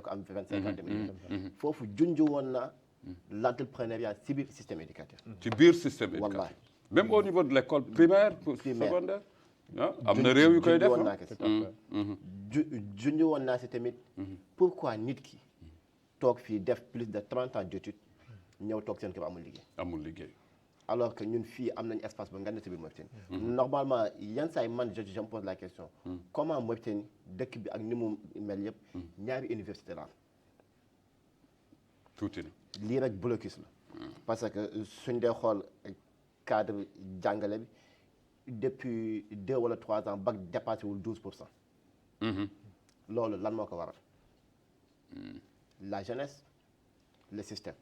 Speaker 2: ko am 25 ans dem université. foofu junj woon na l'entrepreneuriat ci biir système éducatif.
Speaker 1: ci biir système éducatif
Speaker 2: wallahi.
Speaker 1: même au niveau de l'école primaire secondaire am na réew yu koy def
Speaker 2: junj woon naa si tamit pourquoi nit ki toog fii def plus de 30 ans d'études ñëw toog seen kër amul liggéey alors que ñun fii am nañu espace ba nga ne si biir Mauritanie normalement yan saa yi man je me pose la question comment Mauritanie dëkk bi ak ni mu mel yëpp ñaari université la am
Speaker 1: tuuti na
Speaker 2: lii rek blocus la parce que suñ dee xool cadre jàngale bi depuis 2 wala 3 ans bac dépassé wul 12%. loolu lan moo ko waral la jeunesse le système.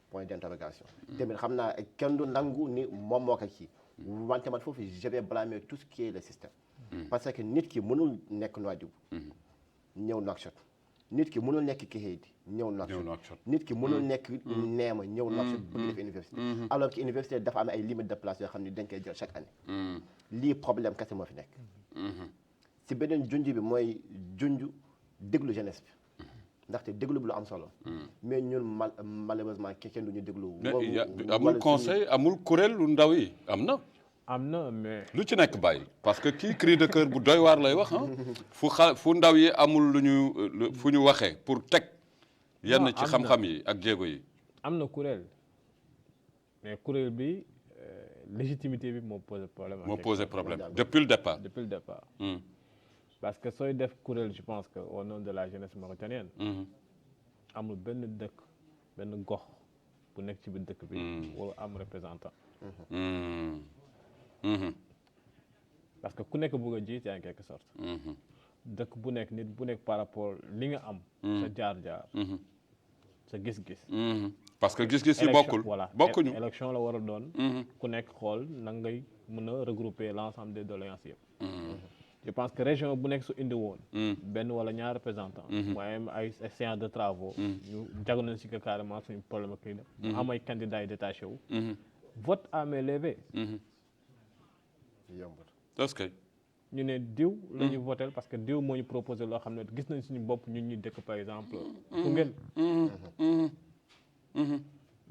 Speaker 2: point d'interrogation. tamit xam naa kenn du nangu ni moom moo ko kii. wante man foofu je vais blâmer tout ce qui est le système. parce que nit ki mënul nekk Nouadhibou. ñëw Nouakchott. nit ki mënul nekk Kéhédi ñëw Nouakchott. nit ki mënul nekk Néma ñëw Nouakchott bëgg def université. alors que université dafa am ay limites de place yoo xam ne dañ koy jël chaque année. lii problème kese moo fi nekk. si beneen junj bi mooy junj déglu jeunesse bi. ndaxte déglu bi lu am solo. mais ñun malheureusement kenn du ñu déglu.
Speaker 1: amul conseil amul kuréel lu ndaw yi am na.
Speaker 3: am na mais.
Speaker 1: lu ci nekk bàyyi parce que kii cri de cœur bu doy waar lay wax fu ndaw yi amul lu ñu fu ñu waxee pour teg. yenn ci xam-xam yi ak jéego yi.
Speaker 3: am na kuréel mais kuréel bi légitimité bi moo posé problème.
Speaker 1: moo posé problème depuis le départ.
Speaker 3: depuis le départ. parce que sooy def kuréel je pense que au nom de la jeunesse mauritanienne. amul benn dëkk benn gox bu nekk ci biir dëkk bi. wala am représentant. parce que ku nekk bëgg a jiite en quelque sorte. dëkk bu nekk nit bu nekk par rapport li nga am. sa jaar-jaar. sa gis-gis.
Speaker 1: parce que gis-gis yi bokkul bokkuñu.
Speaker 3: élection la war a doon. ku nekk xool nan ngay mën a regrouper l'ensemble des doléances yëpp. je pense que région bu nekk su indi woon benn wala ñaar représentant mooy am ay séance de travaux ñu jago nañ si que carrément suñu problème ak lii mu am ay candidats yi détaché wu vote à main levée
Speaker 2: yombul.
Speaker 1: est-ce que
Speaker 3: ñu ne diw la ñu votel parce que diw moo ñu proposé loo xam ne gis nañ suñu bopp ñun ñu dëkk par exemple Koungheul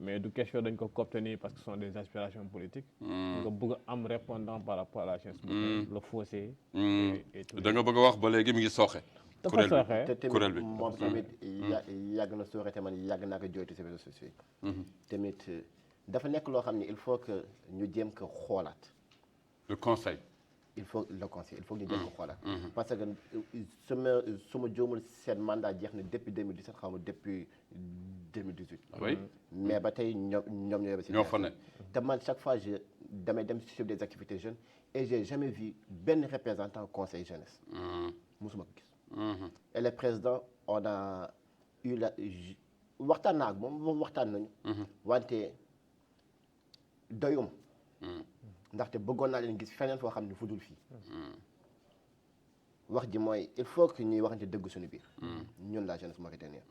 Speaker 3: mais du question dañ ko copte nii parce que ce sont des aspirations politiques nga bëgg a am répondant par rapport à la chaîne le fossé et tout
Speaker 1: da nga bëgg a wax ba léegi mi ngi sooxe
Speaker 3: dafa
Speaker 2: te
Speaker 3: sooxee
Speaker 1: kuréel
Speaker 2: tamit
Speaker 1: bi.
Speaker 2: moom tamit yàgg na sóore te man yàgg naa ko jooytu si réseaux sociaux yi. tamit dafa nekk loo xam ne il faut que ñu jéem ko xoolaat.
Speaker 1: le conseil.
Speaker 2: il faut le conseil il faut que ñu jéem ko xoolaat. parce que su ma jóomul seen mandat jeex na depuis 2017 xaw ma depuis 2018.
Speaker 1: oui
Speaker 2: mais ba tey ñoom ñoo yore si.
Speaker 1: ñoo fa ne.
Speaker 2: te man chaque fois damay dem sur des activités jeunes et j'ai jamais vu benn représentant conseil jeunesse. musuma ko gis. et le président on a eu waxtaan naa ak moom waxtaan nañu. wante doyuma. ndaxte bëggoon naa leen gis feneen foo xam ne fu dul fii. wax ji mooy il faut que ñuy waxante dëgg suñu biir. ñun la jeunesse mauritanienne.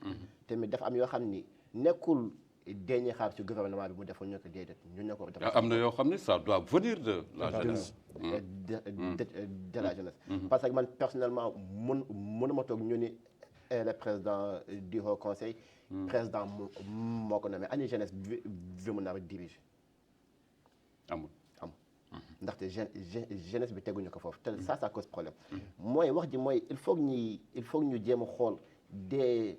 Speaker 2: tamit dafa am yoo xam ni nekkul dañuy xaar ci gouvernement bi mu defal ñu ko déedéet ñun ñoo ko defal.
Speaker 1: am na yoo xam ne ça doit venir de la jeunesse.
Speaker 2: de la jeunesse. parce que man personnellement mënuma toog ñu ni le président du haut conseil. président moo ko nommé ani jeunesse bi mu nar a diriger.
Speaker 1: amul.
Speaker 2: ndaxte jeunesse bi teguñu ko foofu te ça cause problème. mooy wax ji mooy il faut que ñu jéem a xool des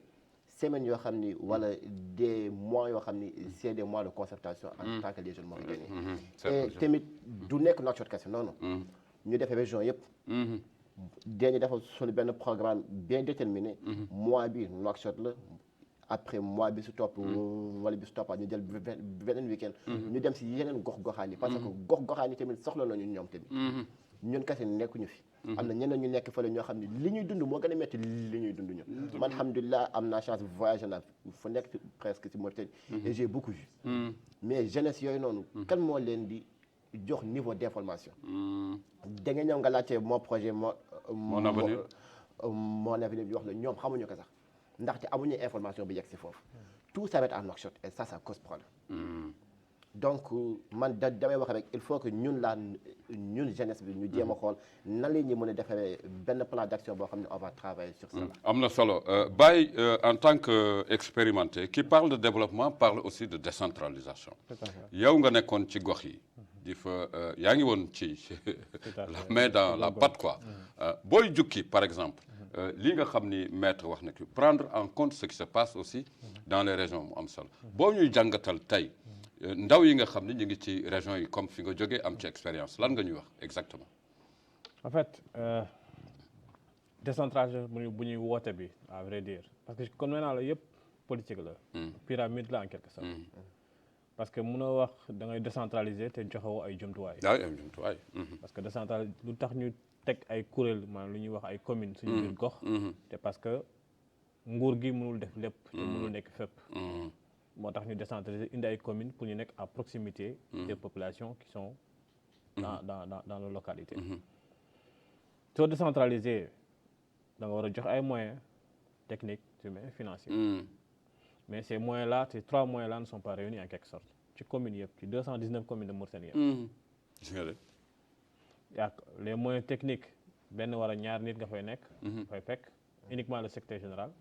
Speaker 2: semaines yoo xam ni wala des mois yoo xam ni c'est des mois de concertation en tant que les jeunes mauritaniens. et tamit du nekk Nouakchott kese non non. ñu def région yëpp. dañu defal suñu benn programme bien déterminé. mois bi Nouakchott la. après mois bi su topp wala bi su toppaat ñu jël beneen week-end ñu dem si yeneen gox-goxaan yi parce que gox-goxaan yi tamit soxla nañu ñoom tamit ñun kese nekkuñu fi am na ñeneen ñu nekk fële ñoo xam ne li ñuy dund moo gën a métti li ñuy dund ñun man alhamdulilah am naa chance voyager naa fu nekk presque si Mauritanie et j'ai beaucoup vu mais jeunesse yooyu noonu kan moo leen di jox niveau d'information da nga ñëw nga laajte mon projet mon avenir bi wax la ñoom xamuñu ko sax ndaxte amuñu information bi yegg si foofu tout ça va être en Nouakchott et ça cause problème. donc man damay wax rek il faut que ñun jeunesse bi ñu jéem a xool nan la ñuy mën a defee benn plan d'action boo xam ne on va travailler sur cela.
Speaker 1: am na solo Baye en tant que expérimenté qui parle de développement parle aussi de décentralisation. yow nga nekkoon ci gox yi. di fa yaa ngi woon ci la main dans la pâte quoi. booy jukki par exemple. lii nga xam ni maître wax na ki prendre en compte ce qui se passe aussi dans les régions mu am solo boo ñuy jàngatal tey ndaw yi nga xam ni ñu ngi ci régions yi comme fi nga jógee am ci expérience lan nga ñuy wax exactement.
Speaker 3: en fait décentralisation bu ñuy woote bi à vrai dire parce que comme nee naa la yëpp politique la. pyramide la en quelque sorte. parce que mënoo wax da ngay décentraliser te joxewoo ay jumtuwaay.
Speaker 1: waaw ay jumtuwaay.
Speaker 3: parce que décentraliser lu tax ñu teg ay kuréel maanaam lu ñuy wax ay communes suñu biir gox te parce que nguur gi mënul def lépp te mënul nekk fépp moo tax ñu décentraliser indi ay communes pour ñu nekk à proximité des populations qui sont dans nos localités soo décentraliser da nga war a jox ay moyens techniques humains financiers mais ces moyens là ces 3 moyens là ne sont pas réunis en quelque sorte ci communes yëpp ci 219 communes de Mauritanie yëpp yaa les moyens techniques benn wala ñaar nit nga fay nekk. fay fekk uniquement le secrétaire général.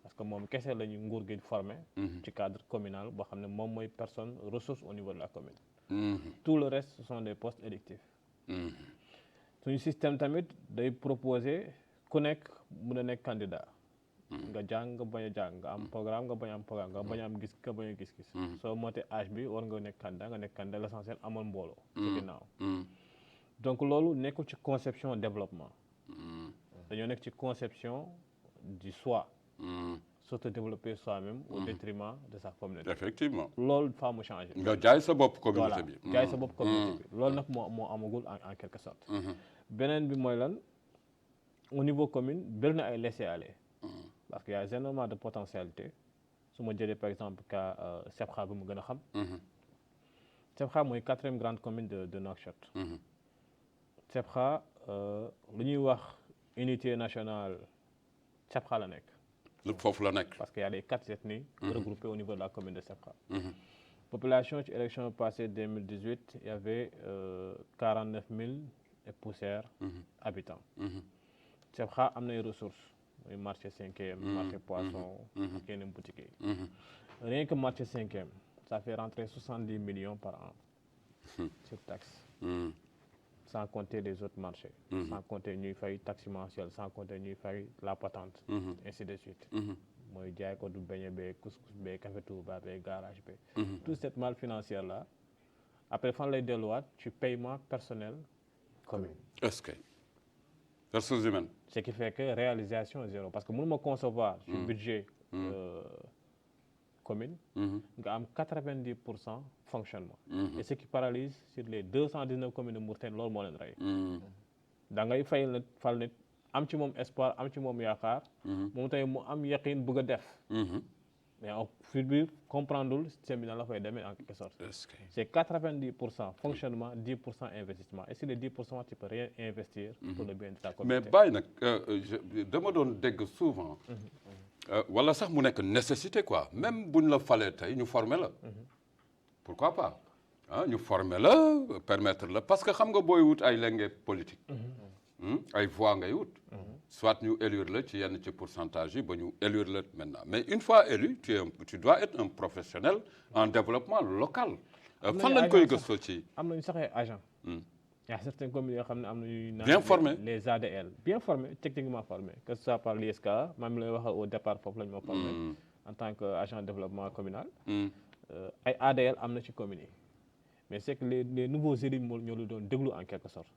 Speaker 3: parce que moom kese la ñu nguur gi formé. ci cadre communal boo xam ne moom mooy personne ressource au niveau de la commune. tout le reste ce sont des postes électifs. suñu système tamit day proposer ku nekk mun a nekk candidat. nga jàng nga bañ a jàng nga am programme nga bañ a am programme nga bañ a am gis nga bañ a gis-gis. soo mootee âge bi war nga nekk candidat l'essentiel amoon mbooloo. ci ginnaaw. donc loolu nekkul ci conception développement dañoo nekk ci conception du soi surtout développer soi-même au détriment de sa communauté.
Speaker 1: effectivement
Speaker 3: loolu faa mu changer.
Speaker 1: nga jaay sa bopp communauté bi.
Speaker 3: voilà jaay sa bopp communauté bi loolu nag moo amagul en quelque sorte. beneen bi mooy lan au niveau commune bëri na ay laisser-aller parce que y a énormément de potentialité su ma jëlee par exemple cas Sebkha bi mu gën a xam. Sebkha mooy 4e grande commune de Nouakchott. Sebkha lu ñuy wax unité nationale Sebkha la nekk.
Speaker 1: foofu la nekk.
Speaker 3: parce qu'il y a les 4 ethnies regroupées au niveau de la commune de Sebkha. Population ci élection passée 2018 il y avait 49 000 et poussières habitants. Sebkha am na ay ressources muy marché 5e marché poisson ak yeneen boutiques yi. Rien que marché 5e ça fait rentrer 70 millions par an sur taxe. Sans compter les autres marchés. Sans compter ñuy fay taxe mensuelle sans compter ñuy fay la patente. Ainsi de suite. mooy jaay ko du beñe bee couscous bee café Touba bee garage bee. toute cette manne financière là après fan lay delluwaat ci paiement personnel commune.
Speaker 1: est-ce que ressources humaines.
Speaker 3: ce qui fait que réalisation zéro parce que mënuma concevoir ci budget commune nga am 90% fonctionnement. Et ce qui paralyse sur les 219 communes de Mauritanie loolu moo leen rey. da ngay fay la fal nit am ci moom espoir am ci moom yaakaar. moom tamit mu am yaqin bëgg a def. mais au fur biir comprendre système bi nan la fay demee en quelque sorte. C'est 90% fonctionnement 10% investissement et sur les 10% tu peux rien investir. pour le bien de ta communauté.
Speaker 1: mais bàyyi nag dama doon dégg souvent. wala sax mu nekk nécessité quoi même buñ la falee tey ñu former la. pourquoi pas ah ñu former la permettre la parce que xam nga booy wut ay lenge politique. ay voix ngay wut. soit ñu élire la ci yenn ci pourcentage yi ba ñu élire la maintenant mais une fois élu tu dois être un professionnel en développement local. fan lañ koy gëstoo ci.
Speaker 3: am nañu sax ay agents. Il y a certaines communes yoo xam ne am nañu.
Speaker 1: bien formés
Speaker 3: les ADL bien formés techniquement formés que ce soit par l'ISK même lay wax au départ foofu la ñu ma formé en tant que agent de développement communal. ay ADL am na ci communes yi mais c'est que les nouveaux élus ñoo lu doon déglu en quelque sorte.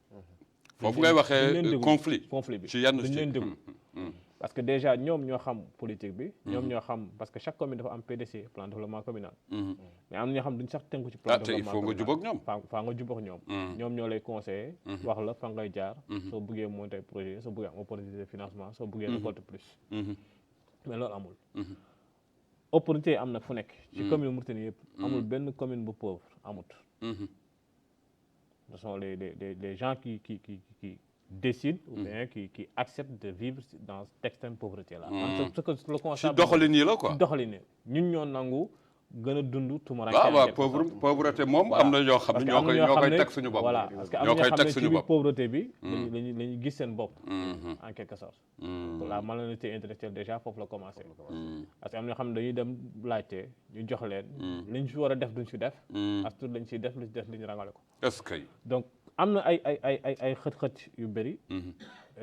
Speaker 1: foofu ngay waxee conflit
Speaker 3: bi
Speaker 1: ci yenn
Speaker 3: dañ leen déglu parce que déjà ñoom ñoo xam politique bi. ñoom ñoo xam parce que chaque commune dafa am PDC plan de développement communal. mais am na ñoo xam duñ sax tënku ci plan de développement communal
Speaker 1: il faut nga jubóog ñoom.
Speaker 3: faa nga jubóog ñoom. ñoom ñoo lay conseiller. wax la fa ngay jaar. soo bëggee monter projet soo bëggee am opportunité de financement soo bëggee récolter plus. mais loolu amul. opportunité am na fu nekk. ci commune Mauritanie yëpp. amul benn commune bu pauvre amut. Ce sont les gens qui décident ou bien qui acceptent de vivre dans cette extrême pauvreté-là. Ce que le constat.
Speaker 1: ci doxalin yi la quoi.
Speaker 3: ci doxalin ñun ñoo nangu gën a dund tumuraanke.
Speaker 1: waaw pauvreté moom am na ñoo xam ne ñoo koy teg suñu bopp.
Speaker 3: voilà parce que am na ñoo xam ne ci biir pauvreté bi. lañu gis seen bopp. en quelque sorte. la malhonnêteté intellectuelle déjà foofu la commencé. parce que am na ñoo xam ne dañuy dem laajte ñu jox leen. liñ fi war a def duñ fi def. as tuut lañ ciy def lu ci def li ñu rangale ko.
Speaker 1: est-ce que.
Speaker 3: donc am na ay xët-xët yu bëri.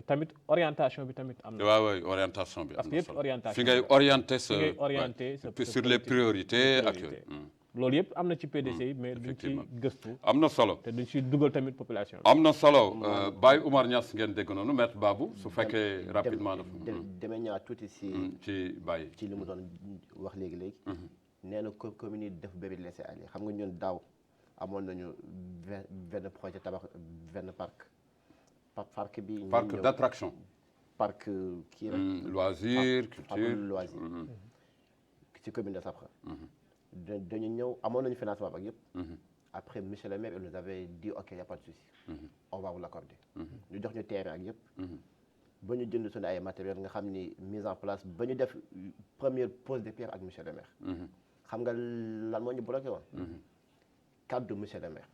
Speaker 3: tamit orientation bi tamit am na.
Speaker 1: waaw orientation bi am na solo
Speaker 3: parce que yëpp orientation
Speaker 1: fi ngay orienté sa.
Speaker 3: fi ngay orienté sa
Speaker 1: sur les priorités ak yooyu.
Speaker 3: loolu yëpp am na ci PDC yi mais duñ ci gëstu.
Speaker 1: am na solo
Speaker 3: te duñ ci dugal tamit population bi.
Speaker 1: am na solo Baye Oumar Niass ngeen dégg noonu maître Babou su fekkee rapidement dafa.
Speaker 2: demee ñëwaat tuuti
Speaker 1: ci Baye.
Speaker 2: ci li mu doon wax léegi. nee na commune yi def bëri laisser aller xam nga ñun daaw amoon nañu benn projet tabax benn parc bi.
Speaker 1: parc d'attraction.
Speaker 2: parc kii rek.
Speaker 1: loisir culture
Speaker 2: loisir. ci commune de Sebkha. dañu ñëw amoon nañu financement ak yëpp. après monsieur le maire il nous avait dit ok y a pas de souci. on va vous l'accorder. ñu jox ñu terrain ak yëpp. ba ñu jënd suñu ay matériel nga xam ni mise en place ba ñu def première pose de pierre ak monsieur le maire. xam nga lan moo ñu bloqué woon. cadre monsieur le maire.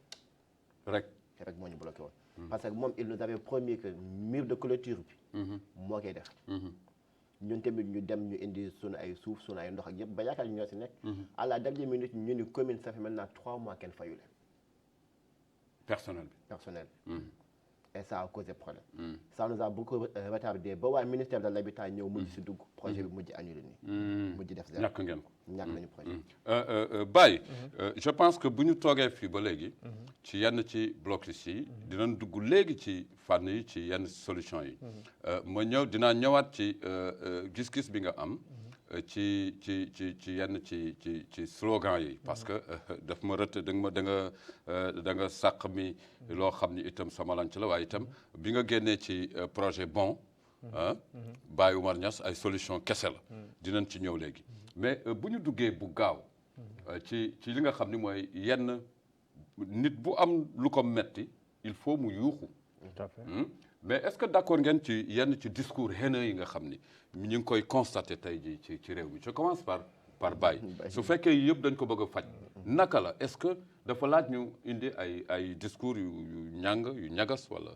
Speaker 2: rek moo ñu bloqué woon. parce que moom il nous avait promis que mur de clôture bi. moo koy def. ñun tamit ñu dem ñu indi sunu ay suuf sunu ay ndox ak yëpp ba yaakaar ñu ñoo si nekk. à la dernière minute ñu ni commune ça fait maintenant 3 mois kenn fayu leen.
Speaker 1: personnel.
Speaker 2: Et ça a causé problème. Ça nous a beaucoup retardé ba waa ministère de l'habitat ñëw mujj si dugg projet bi mujj annulé nii. mujj def zéro
Speaker 1: ñàkk ngeen ko.
Speaker 2: ñàkk nañu projet.
Speaker 1: Baye je pense que bu ñu toogee fii ba léegi. ci yenn ci blocus yi. dinañ dugg léegi ci fànn yi ci yenn solution yi. ma dinaa ñëwaat ci gis-gis bi nga am. ci yenn ci slogan yi parce que daf ma rëtt da nga sàq mi loo xam ni itam sama lanc la waaye itam bi nga génnee ci projet bon Baye Oumar Niass ay solution kese la dinañ ci ñëw léegi mais bu ñu duggee bu gaaw ci li nga xam ni mooy yenn nit bu am lu ko metti il faut mu yuuxu
Speaker 3: tout à fait
Speaker 1: mais est-ce que d'accord ngeen ci yenn ci discours haineux yi nga xam ni ñu ngi koy constater tey jii ci réew mi je commence par Baye su fekkee yëpp dañ ko bëgg a faj naka la est-ce que dafa laaj ñu indi ay discours yu ñagas wala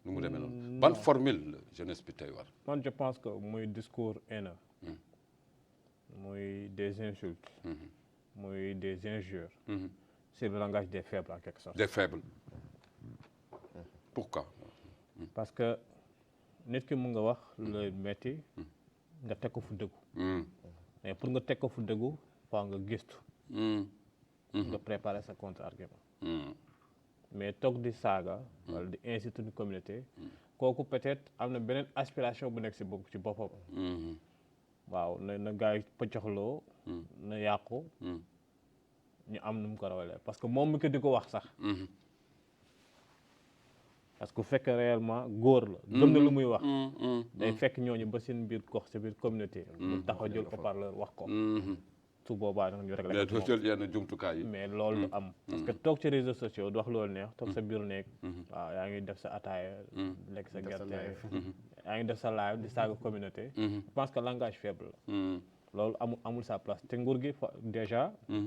Speaker 1: nu mu demee noonu ban formule la jeunesse bi tey war
Speaker 3: man je pense que muy discours haineux muy des insultes muy des injures c'est le langage des faibles en quelque sorte
Speaker 1: des faibles pourquoi
Speaker 3: parce que nit ki mun nga wax lu lay metti nga teg ko fu dëggu mais pour nga teg ko fu dëggu faa nga gëstu nga préparer sa contre-argument mais toog di saaga wala di insulter une communauté kooku peut-être am na beneen aspiration bu nekk ci boppam waaw na gars yi pëccaxloo na yàqu ñu am nu mu ko rawalee parce que moom mi ko di ko wax sax parce que fekk réellement góor la gëm na lu muy wax day fekk ñooñu ba seen biir gox sa biir communauté mu taxaw jël ko parleur wax ko su boobaa nag ñu réglé ko
Speaker 1: jël yenn jumtukaay yi
Speaker 3: mais loolu du am parce que toog ci réseaux sociaux du wax loolu neex toog sa biir nekk waaw yaa ngi def sa ataaya lekk sa gerte yaa ngi def sa live di saaga communauté je pense que langage faible la loolu amul sa place te nguur gi déjà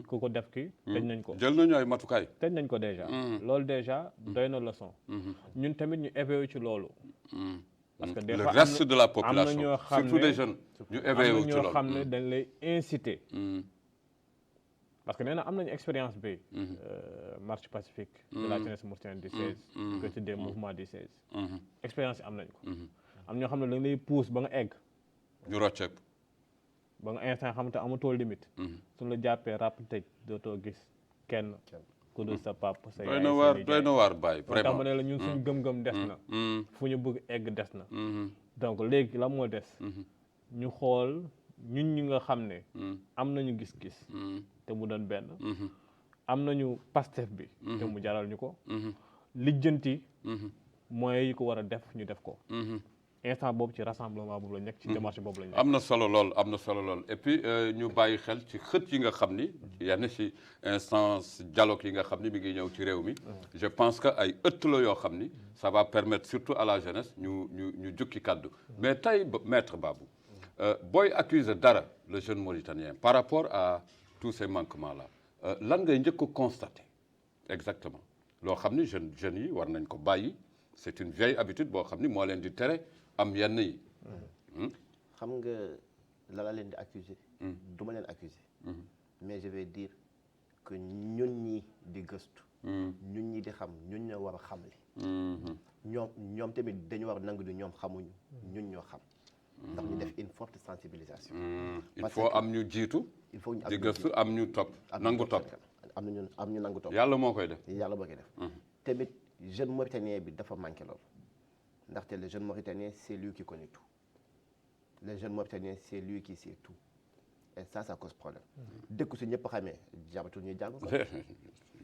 Speaker 3: ku ko def ki tëj nañ ko
Speaker 1: jël nañu ay matukaay
Speaker 3: tëj nañ ko déjà loolu déjà doy na leçon ñun tamit ñu éveillé ci loolu parce que des fois
Speaker 1: le reste de la population surtout des jeunes ñu éveillé ci loolu
Speaker 3: ñoo xam ne dañ lay inciter parce que nee na am nañu expérience bi marche pacifique de la jeunesse mauritanienne du 16 que tuddee mouvement du 16 expérience yi am nañ ko am ñoo xam ne dañ lay pousse ba nga egg
Speaker 1: ñu rocceeku
Speaker 3: ba nga instant xam te amatoo limite suñu la jàppee ràpp tëj dootoo gis kenn ku dul sa papa sa yaay
Speaker 1: doy na waar Baye
Speaker 3: vraiment tax ma ne la ñun suñu gëm-gëm des na fu ñu bëgg egg des na donc léegi la moo des ñu xool ñun ñi nga xam ne am nañu gis-gis te mu doon benn am nañu pastef bi te mu jaral ñu ko lijjanti moyens yi ko war a def ñu def ko instant boobu ci rassemblement boobu la nekk ci démarche boobu la nekk
Speaker 1: am na solo lool et puis ñu bàyyi xel ci xët yi nga xam ni yenn ci instance dialogue yi nga xam ni mi ngi ñëw ci réew mi je pense que ay ëtt la yoo xam ni ça va permettre surtout à la jeunesse ñu jukki kaddu mais tey maître Babou booy accuser dara le jeune mauritanien par rapport à tous ces manquements là lan ngay njëkk a constater exactement loo xam ni jeunes yi war nañ ko bàyyi c'est une vieille habitude boo xam ni moo leen di tere am yenn yi
Speaker 2: xam nga la leen di accuser du ma leen accuser mais je vais dire que ñun ñi di gëstu ñun ñi di xam ñun ñoo war a xamle ñoom tamit dañu war a nangu di ñoom xamuñu ñun ñoo xam ndax ñu def une forte sensibilisation
Speaker 1: il faut am ñu jiitu
Speaker 2: il faut ñu
Speaker 1: di gëstu am ñu topp nangu topp
Speaker 2: am ñu nangu topp
Speaker 1: yàlla moo koy def
Speaker 2: yàlla moo koy def tamit jeune mauritanien bi dafa manqué loolu ndaxte le jeune mauritanien c'est lui qui connaît tout le jeune mauritanien c'est lui qui sait tout et ça cause problème dëkk su ñëpp xamee jabatul ñuy jàng ko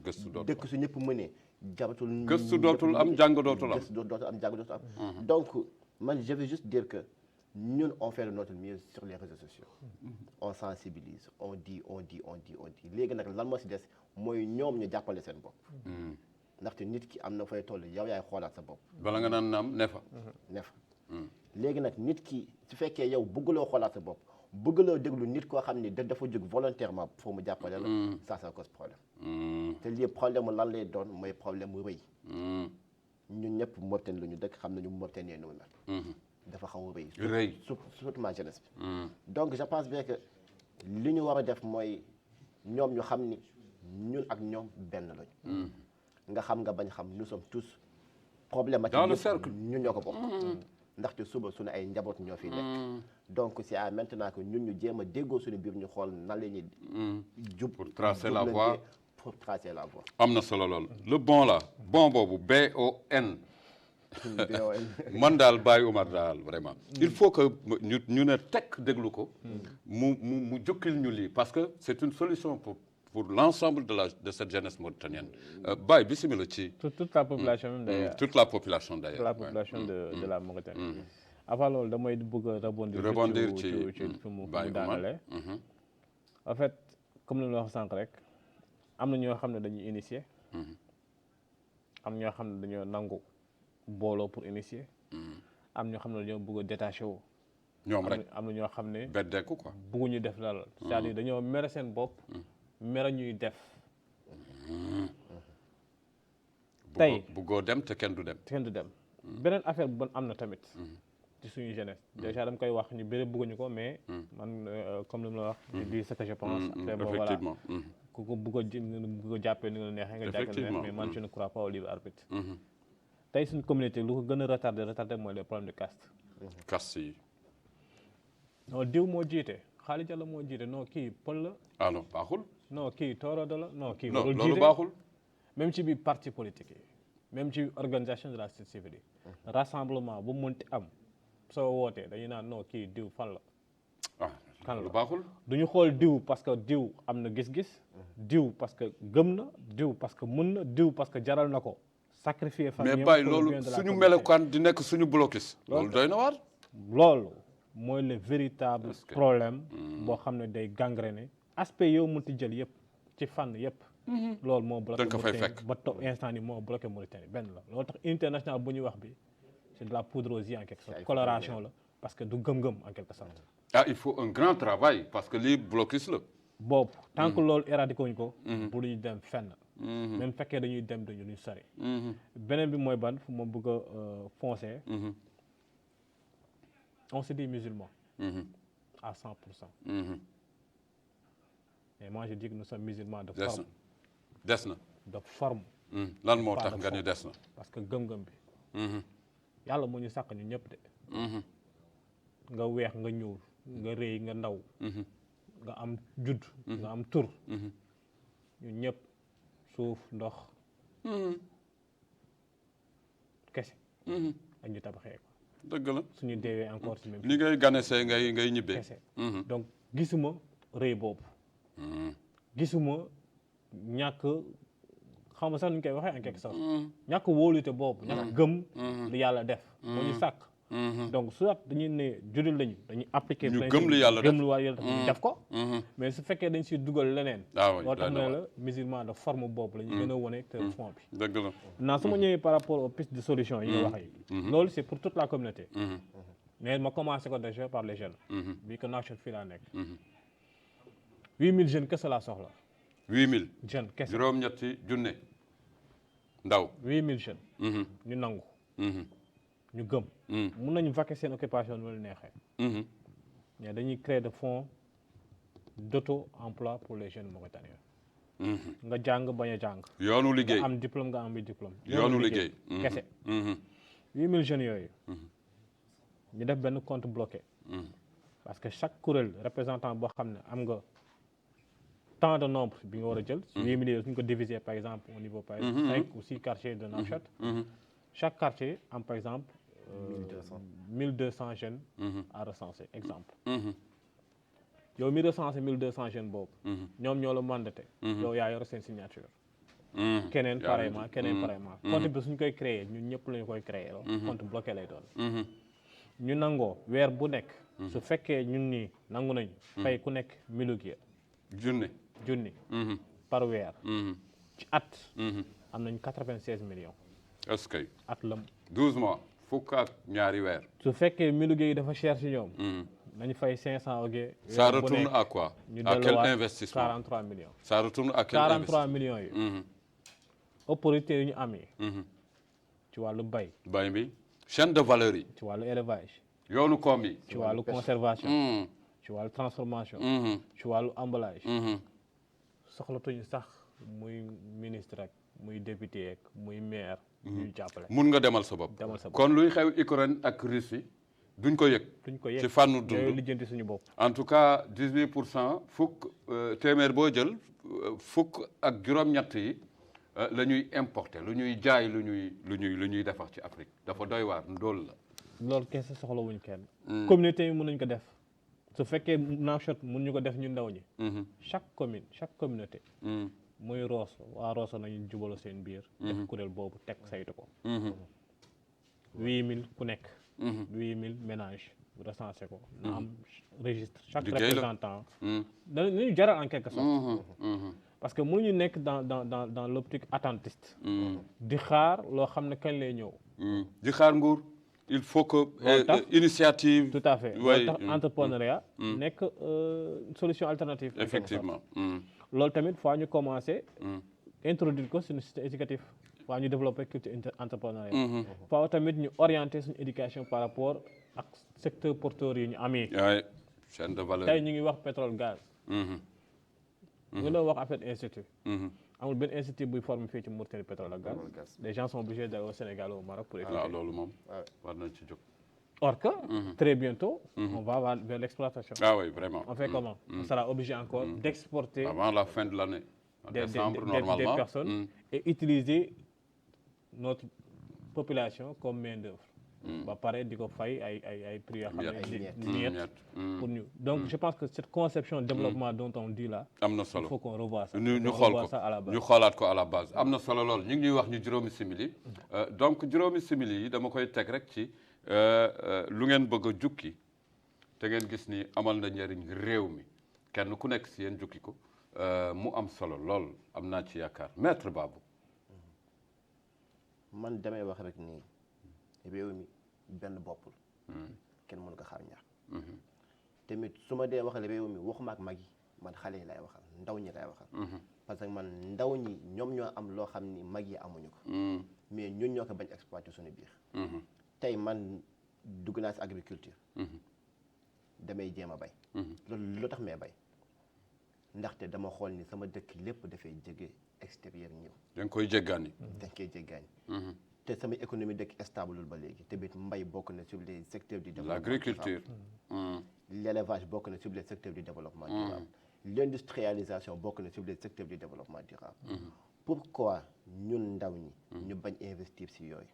Speaker 1: gëstu dootul
Speaker 2: dëkk su ñëpp mënee jabatul
Speaker 1: gëstu dootul am jàng dootul am
Speaker 2: gëstu dootul am jàng dootul am donc man je veux juste dire que ñun on fait de notre mieux sur les réseaux sociaux on sensibilise on dit léegi nag lan moo si des mooy ñoom ñu jàppale seen bopp ndaxte nit ki am na fay toll yow yaay xoolaat sa bopp
Speaker 1: bala nga naan naam ne fa
Speaker 2: léegi nag nit ki su fekkee yow bëggaloo xoolaat sa bopp bëggaloo déglu nit koo xam ni dafa jóg volontairement pour mu jàppale la ça cause problème te lii problème lan lay doon mooy problème mu rëy ñun ñëpp Mauritanie la ñu dëkk xam nañu Mauritanie nu mu mel dafa xaw a rëy surtout ma jeunesse bi donc je pense bien que li ñu war a def mooy ñoom ñu xam ni ñun ak ñoom benn lañu nga xam nga bañ xam nous sommes tous problématiques
Speaker 1: dans le cercle
Speaker 2: ñun ñoo ko bokk ndaxte suba suñu ay njaboot ñoo fi nekk donc c'est à maintenant que ñun ñu jéem a déggoo suñu biir ñu xool nan la ñuy jub
Speaker 1: pour tracer la voie
Speaker 2: am
Speaker 1: na solo lool le bon là bon boobu BON man daal Baye Oumar daal vraiment il faut que ñu ne tekk déglu ko mu jukkil ñu lii parce que c'est une solution pour l'ensemble de cette jeunesse mauritanienne Baye bismillah ci
Speaker 3: toute la population même d'ailleurs
Speaker 1: toute la population d'ailleurs
Speaker 3: toute la population de la Mauritanie avant loolu damay bëgg a rebondir ci fi mu daanale en fait comme ni la wax sànq rek am na ñoo xam ne dañuy initier am ñoo xam ne dañoo nangu booloo pour initier am ñoo xam ne dañoo bëgg a détaché wu.
Speaker 1: ñoom rek
Speaker 3: am na ñoo xam ne.
Speaker 1: beddeeku quoi.
Speaker 3: bëgguñu def dara. c'est-à-dire dañoo mere seen bopp. mere ñuy def. tey
Speaker 1: bëggoo dem te kenn du dem.
Speaker 3: kenn du dem. beneen affaire bu bon am na tamit. ci suñu jeunesse déjà dama koy wax ñu bëri bëgguñu ko mais. man comme li mu la wax. je dis ce que je pense. après bon voilà ku ko bëgg a jàppee ni nga neexee nga jàppee neex mais man je ne crois pas au libre arbitre. tey suñu communauté lu ko gën a retardé mooy les problèmes de caste.
Speaker 1: caste yi.
Speaker 3: non diw moo jiite Xaali Jalla moo jiite non kii pël la.
Speaker 1: ah non baaxul.
Speaker 3: non kii toorodo la non kii.
Speaker 1: non loolu baaxul.
Speaker 3: même ci biir parti politique yi même ci organisation de la société civile yi. rassemblement bu mënti am soo wootee dañuy naan non kii diw fan la.
Speaker 1: ah
Speaker 3: kan la
Speaker 1: baaxul.
Speaker 3: du ñu xool diw parce que diw am na gis-gis. diw parce que gëm na diw parce que mën na diw parce que jaral na ko. sacrifier famille
Speaker 1: mais bàyyi loolu suñu melokaan di nekk suñu blocus. loolu doy na waar.
Speaker 3: loolu mooy le véritable problème. boo xam ne day gangréné aspect yow mënti jël yëpp ci fànn yëpp. loolu moo bloqué Mauritanie ba to instant ni moo bloqué Mauritanie benn la loolu tax unité nationale bu ñuy wax bi c'est de la poudre aux yeux en quelque sorte coloration la parce que du gëm-gëm en quelque sorte.
Speaker 1: ah il faut un grand travail parce que lii blocus la.
Speaker 3: boobu tant que loolu éradiqué wuñ ko. bu ñu dem fenn. même fekkee dañuy dem dañuy sori. beneen bi mooy ban fu ma bëgg a foncer. on se dit musulman. à 100%. et moi je dis que nous sommes musulmans de forme.
Speaker 1: des na
Speaker 3: de forme.
Speaker 1: lan moo tax nga ni des na.
Speaker 3: parce que gëm-gëm bi. yàlla moo ñu sàkk ñu ñëpp de. nga weex nga ñuul nga rëy nga ndaw. nga am judd. nga am tur. ñun ñëpp suuf ndox. kese. ak ñu tabaxee ko.
Speaker 1: dëgg la
Speaker 3: suñu deewee encore si même.
Speaker 1: ni ngay ganesee ngay ñibbee.
Speaker 3: kese donc gisuma rëy boobu. gisuma ñàkk xam nga sax nu ñu koy waxee en quelque sorte. ñàkk wóolute boobu. ñàkk gëm. lu yàlla def. moo ñu sàkk. donc soit dañuy ne juddul lañu dañuy appliquer.
Speaker 1: ñu gëm lu yàlla def
Speaker 3: gëm lu yàlla def ñu def ko. mais su fekkee dañ siy dugal leneen. loo tax ne la musulman de forme boobu la ñu gën a wane que fond bi.
Speaker 1: dëgg la
Speaker 3: naa su ma ñëwee par rapport aux pistes de solution yi nga wax yi. loolu c'est pour toute la communauté. mais ma commencé ko déjà par les jeunes. bii que Nouakchott fii laa nekk. 8000 jeunes kese laa soxla.
Speaker 1: 8000
Speaker 3: jeunes kese
Speaker 1: juróom-ñetti junne ndaw.
Speaker 3: 8000 jeunes. ñu nangu. ñu gëm. mun nañu vaquer seen occupation nu la neexee. mais dañuy créer de fonds d'auto-emploi pour les jeunes mauritaniens. nga jàng bañ a jàng.
Speaker 1: yoonu liggéey
Speaker 3: nga am diplôme nga am diplôme.
Speaker 1: yoonu liggéey
Speaker 3: kese. 8000 jeunes yooyu. ñu def benn compte bloqué. parce que chaque kuréel représentant boo xam ne am nga tant de nombre bi nga war a jël. 8000 yooyu suñ ko diviser par exemple au niveau par 5 ou 6 quartiers de Nouakchott. chaque quartier am par exemple. 1200 jeunes. à recenser exemple. yow mi recenser 1200 jeunes boobu. ñoom ñoo la mandaté. yow yaa yor seen signature. keneen pareillement keneen pareillement. compte bi suñ koy créer ñun ñëpp la ñu koy créer. compte bloqué lay doon. ñu nangoo weer bu nekk. su fekkee ñun nii nangu nañu. fay ku nekk 1000 ouguiya. junni. par weer. ci at. am nañ 96 millions.
Speaker 1: est-ce que.
Speaker 3: at la
Speaker 1: 12 mois fukk ak ñaari weer.
Speaker 3: su fekkee 1000 ouguiya yi dafa cher ci ñoom. nañu fay 500 ouguiya.
Speaker 1: ça retourne à quoi. à quel investissement
Speaker 3: 43 millions.
Speaker 1: ça retourne à quel
Speaker 3: 43 millions yi. opportunité yi ñu am yi. ci wàllu bay
Speaker 1: bi chaîne de valeur yi.
Speaker 3: ci wàllu élevage.
Speaker 1: yoonu koom yi.
Speaker 3: ci wàllu conservation. ci wàllu transformation. ci wàllu emballage. soxlatuñu sax muy ministre rek muy député rek muy maire. ñuy jàppale.
Speaker 1: mun nga demal sa bopp. kon luy xew Ukraine ak Russie duñ ko yëg. ci fànnu dund
Speaker 3: lijjanti suñu bopp.
Speaker 1: en tout cas 18% fukk téeméer boo jël fukk ak juróom-ñett yi la ñuy importer lu ñuy jaay lu ñuy defar ci Afrique dafa doy waar ndóol la.
Speaker 3: loolu kese soxlawuñ kenn. communauté yi mën nañ ko def su fekkee Nouakchott mën ñu ko def ñu ndaw ñi. chaque communauté. muy Rosso waa Rosso nañu jubaloo seen biir. def kuréel boobu teg saytu ko. 8000 ku nekk. 8000 ménages recensé ko. na am registre chaque représentant. dañu jaral en quelque sorte. parce que mënuñu nekk dans l'optique attentiste. di xaar loo xam ne kañ lay ñëw.
Speaker 1: di xaar nguur il faut que
Speaker 3: Loolu tax-
Speaker 1: initiative.
Speaker 3: tout à fait
Speaker 1: Oui,
Speaker 3: loolu tax entrepreneuriat nekk solution alternative en quelque sorte.
Speaker 1: effectivement.
Speaker 3: loolu tamit faa ñu commencé introduire ko suñu système éducatif faa ñu développer culture entrepreneuriat faa tamit ñu orienter suñu éducation par rapport ak secteur porteur yi ñu amee
Speaker 1: oui chaîne de valeur.
Speaker 3: tey ñu ngi wax pétrole gaz nga doon wax affaire institut amul benn institut buy former fii ci Mauritanie pétrole ak gaz les gens sont obligés d'aller au Sénégal au Maroc pour étudier
Speaker 1: waaw loolu moom war nañ ci jóg.
Speaker 3: or que très bientôt on va vers l'exploitation
Speaker 1: ah oui vraiment.
Speaker 3: on fait comment on sera obligé encore d'exporter
Speaker 1: avant la fin de l'année. En
Speaker 3: des
Speaker 1: décembre normalement.
Speaker 3: personnes et utiliser notre population comme main d'œuvre ba pare di ko fay ay prix yoo xam ne miettes pour ñu donc je pense que cette conception de développement dont on dit là
Speaker 1: am na
Speaker 3: il
Speaker 1: solo
Speaker 3: faut qu'on revoie ça
Speaker 1: ñu
Speaker 3: qu'on
Speaker 1: xool
Speaker 3: revoie
Speaker 1: ko
Speaker 3: ça à la base.
Speaker 1: ñu xoolaat ko à la base am na solo lool ñu ngi ñuy wax ñu juróomi simili donc juróomi simili yi dama koy teg rek ci lu ngeen bëgg a jukki te ngeen gis ni amal na njëriñ réew mi kenn ku nekk si yéen jukki ko mu am solo lool am naa ci yaakaar maître Babou.
Speaker 2: man damay wax rek nii réew mi benn bopp la kenn mënu ko xaar ñaar tamit su ma dee waxal réew mi waxuma ak mag yi man xale yi lay waxal ndaw ñi lay waxal parce que man ndaw ñi ñoom ñoo am loo xam ni mag yi amuñu ko mais ñun ñoo ko bañ exploiter suñu biir tey man dugg naa si agriculture damay jéem a bay loolu lu tax may bay ndaxte dama xool ni sama dëkk lépp dafay jóge extérieur ñëw
Speaker 1: da nga koy jéggaani.
Speaker 2: dañ koy jéggaani te sama économie dëkk stableul ba léegi te bit mbay bokk na sur les secteurs du développement
Speaker 1: l'agriculture.
Speaker 2: l'élevage bokk na sur les secteurs du développement durable l'industrialisation bokk na sur les secteurs du développement durable pourquoi ñun ndaw ñi ñu bañ investir si yooyu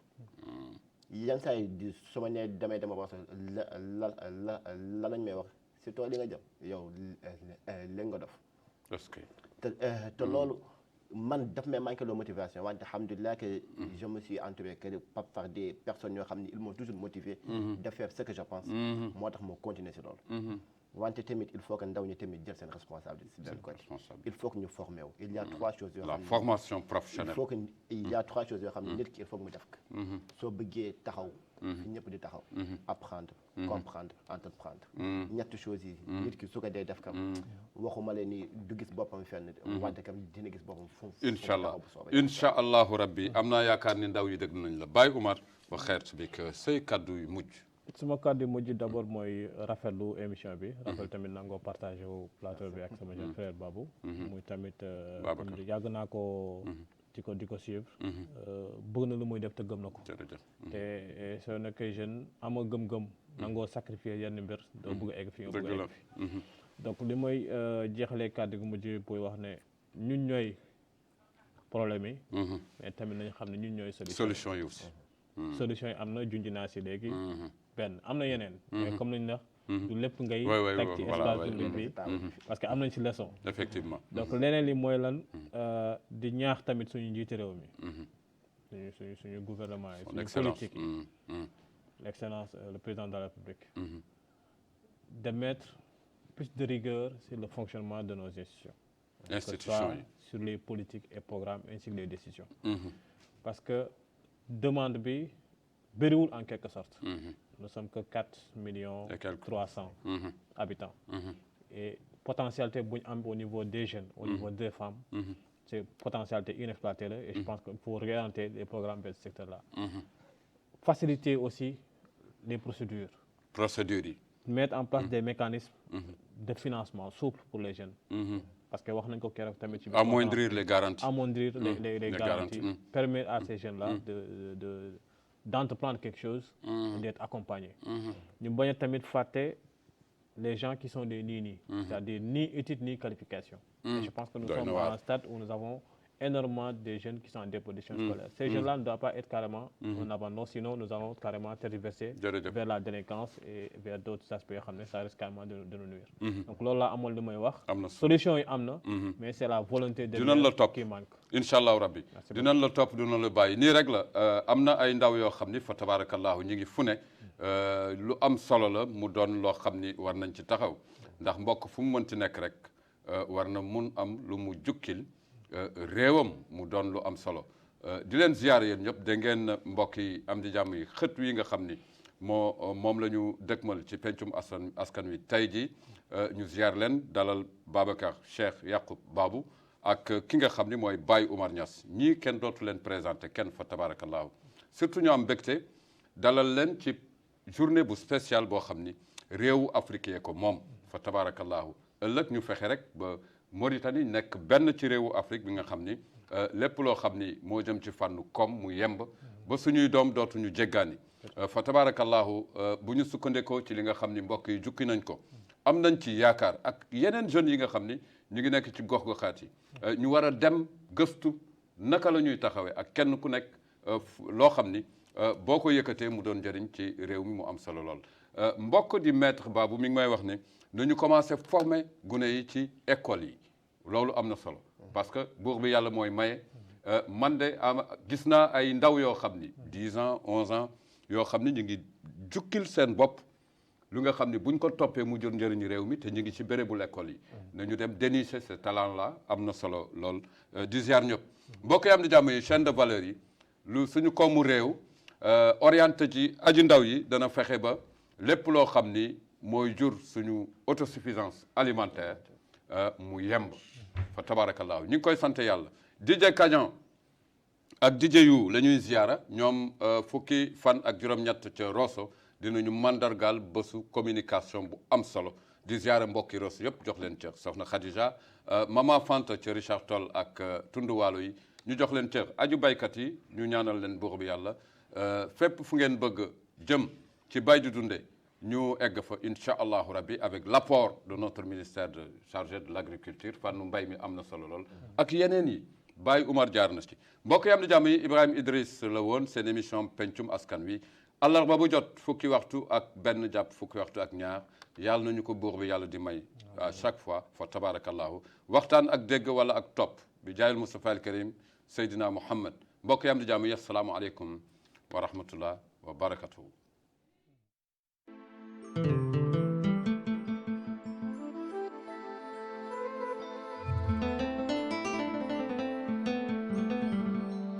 Speaker 2: yan saa yi di su ma nee damay dama wax la lañ may wax si tool li nga jëm yow léegi nga dof
Speaker 1: est-ce que.
Speaker 2: te loolu man daf may manqué de motivation wante alhamdulilah que je me suis entouré que par des personnes yoo xam ne ils m'ont toujours motivé de faire ce que je pense moo tax moo continuer si loolu wante tamit il faut que ndaw ñi tamit jël seen responsabilité si benn côté il faut que ñu formé wu il y a trois choses yoo
Speaker 1: la
Speaker 2: xam ne
Speaker 1: formation
Speaker 2: il
Speaker 1: professionnelle.
Speaker 2: faut que il y a trois choses yoo xam ne nit ki il faut que mu def ko soo bëggee taxaw fi ñëpp di taxaw apprendre comprendre entreprendre ñetti choses yi nit ki su ko dee def kam waxuma leen ni du gis boppam fenn wante kam dina gis boppam fu
Speaker 1: incha allah incha allahu rabbi am naa yaakaar ni ndaw yi dégg nañ la Baye Oumar ba xeert bi que say kaddu yu mujj.
Speaker 3: suma kàddu mujj d'abord mooy rafetlu émission bi rafetlu tamit nangoo partagé wu plateau bi ak sama jeune frère Babou muy tamit yàgg naa ko di ko suivre bëgg na lu muy def te gëm na ko te soo nekkee jeune ama gëm-gëm nangoo sacrifier yenn mbir doo bëgg a egg fi nga bëgg a egg fi donc li mooy jeexalee kàddu gu mujj buy wax ne ñun ñooy problème yi mais tamit nañu xam ne ñun ñooy
Speaker 1: solution yi aussi
Speaker 3: solution yi am na junj naa si léegi benn am na yeneen mais comme nañ la du lépp ngay teg ci espace public bi parce que am nañ si leçon
Speaker 1: effectivement
Speaker 3: donc leneen li mooy lan di ñaax tamit suñu njiiti réew mi suñu gouvernement yi suñu politique yi l'excellence le président de la République de mettre plus de rigueur sur le fonctionnement de nos institutions que ce soit sur les politiques et programmes ainsi que les décisions parce que demande bi bëriwul en quelque sorte nous sommes que 4 millions 300 habitants et potentialité bu ñu am au niveau des jeunes au niveau des femmes c'est potentialité inexploitée là et je pense qu'il faut réorienter les programmes vers ce secteur là faciliter aussi les procédures
Speaker 1: yi
Speaker 3: mettre en place des mécanismes de financement souples pour les jeunes parce que wax nañ ko keroog tamit ci
Speaker 1: amoindrir les garanties
Speaker 3: les garanties permettre à ces jeunes là d'entreprendre quelque chose d'être accompagnés ñu bañ a tamit fàtte les gens qui sont des nii c'est-à-dire ni études ni qualification et je pense que nous sommes à un stade où nous avons énormément de jeunes qui sont en déposition scolaire. Ces jeunes-là ne doivent pas être carrément en abandon, sinon nous allons carrément tergiverser vers la délinquance et vers d'autres aspects, ça risque carrément de nous nuire. Donc là, amol li may wax solution yi am na mais c'est la volonté de qui manque.
Speaker 1: Inch'Allah rabbi dinañ la topp dinañ la bàyyi nii rek la am na ay ndaw yoo xam ni fa tabarakallahu ñu ngi fu ne lu am solo la mu doon loo xam ni war nañ ci taxaw ndax mbokk fu mu mënti nekk rek war na mun am lu mu jukkil réewam mu doon lu am solo di leen ziyaar yéen ñëpp da ngeen mbokk yi am di jàmm yi xët wi nga xam ni moom la ñu dëkkmal ci pencum askan wi tey ji ñu ziar leen dalal Babacar Cheikh Yacoub Babou ak ki nga xam ni mooy Baye Oumar Niass ñii kenn dootu leen présenté kenn fa tabarakallahu surtout ñu am mbégte dalal leen ci journée bu spéciale boo xam ni réewu africain ko moom fa tabarakallahu ëllëg ñu fexe rek ba Mauritanie nekk benn ci réewu Afrique bi nga xam ni lépp loo xam ni moo jëm ci fànnu koom mu yemb ba suñuy doom dootuñu jéggaani fa tabarakallahu bu ñu sukkandekoo ci li nga xam ni mbokk yi jukki nañ ko am nañ ci yaakaar ak yeneen jeunes yi nga xam ni ñu ngi nekk ci gox-goxaat yi ñu war a dem gëstu naka la ñuy taxawee ak kenn ku nekk loo xam ni boo ko yëkkatee mu doon njëriñ ci réew mi mu am solo lool mbokk di maître Babou mi ngi may wax ne nañu commencé former gune yi ci école yi loolu am na solo parce que buur bi yàlla mooy maye man de gis naa ay ndaw yoo xam ni 10 ans 11 ans yoo xam ni ñu ngi jukkil seen bopp lu nga xam ni buñ ko toppee mu jur njëriñu réew mi te ñu ngi ci bérébu l'école yi nañu dem dénicher ce talent là am na solo lool di ziar ñëpp mbokk yi am di jàmm yi chaîne de valeur yi lu suñu koomu réew orienté ci aji ndaw yi dana fexe ba lépp loo xam ni mooy jur suñu autosuffisance alimentaire mu yemb fa tabarakallahu ñu ngi koy sant yàlla DJ Kadian ak DJ yu la ñuy ziara ñoom fukki fan ak juróom-ñett ca Rosso dinañu mandargaal bésu communication bu am solo di ziara mbokki Rosso yëpp jox leen cër soxna Khadija Mama Fanta ca Richard Toll ak tunduwaalo yi ñu jox leen cër aju baykat yi ñu ñaanal leen buur bi yàlla fépp fu ngeen bëgg jëm ci bay di dunde ñu egg fa incha allahu rabbi avec l'apport de notre ministère chargé de l'agriculture fànnu mbay mi am na solo lool ak yeneen yi Baye Oumar jaar na ci mbokk yi am na jàmm yi Ibrahima Idriss la woon seen émission pencum askan wi àllarba bu jot fukki waxtu ak benn jàpp fukki waxtu ak ñaar yàlla nañu ko buur bi yàlla di may à chaque fois fa tabarakallahu waxtaan ak dégg wala ak topp bi jaayil Mustafa al Karim Seydina Muhammad mbokk yi am na jàmm yi assalaamu aleykum wa rahmatullah wa barakatuhu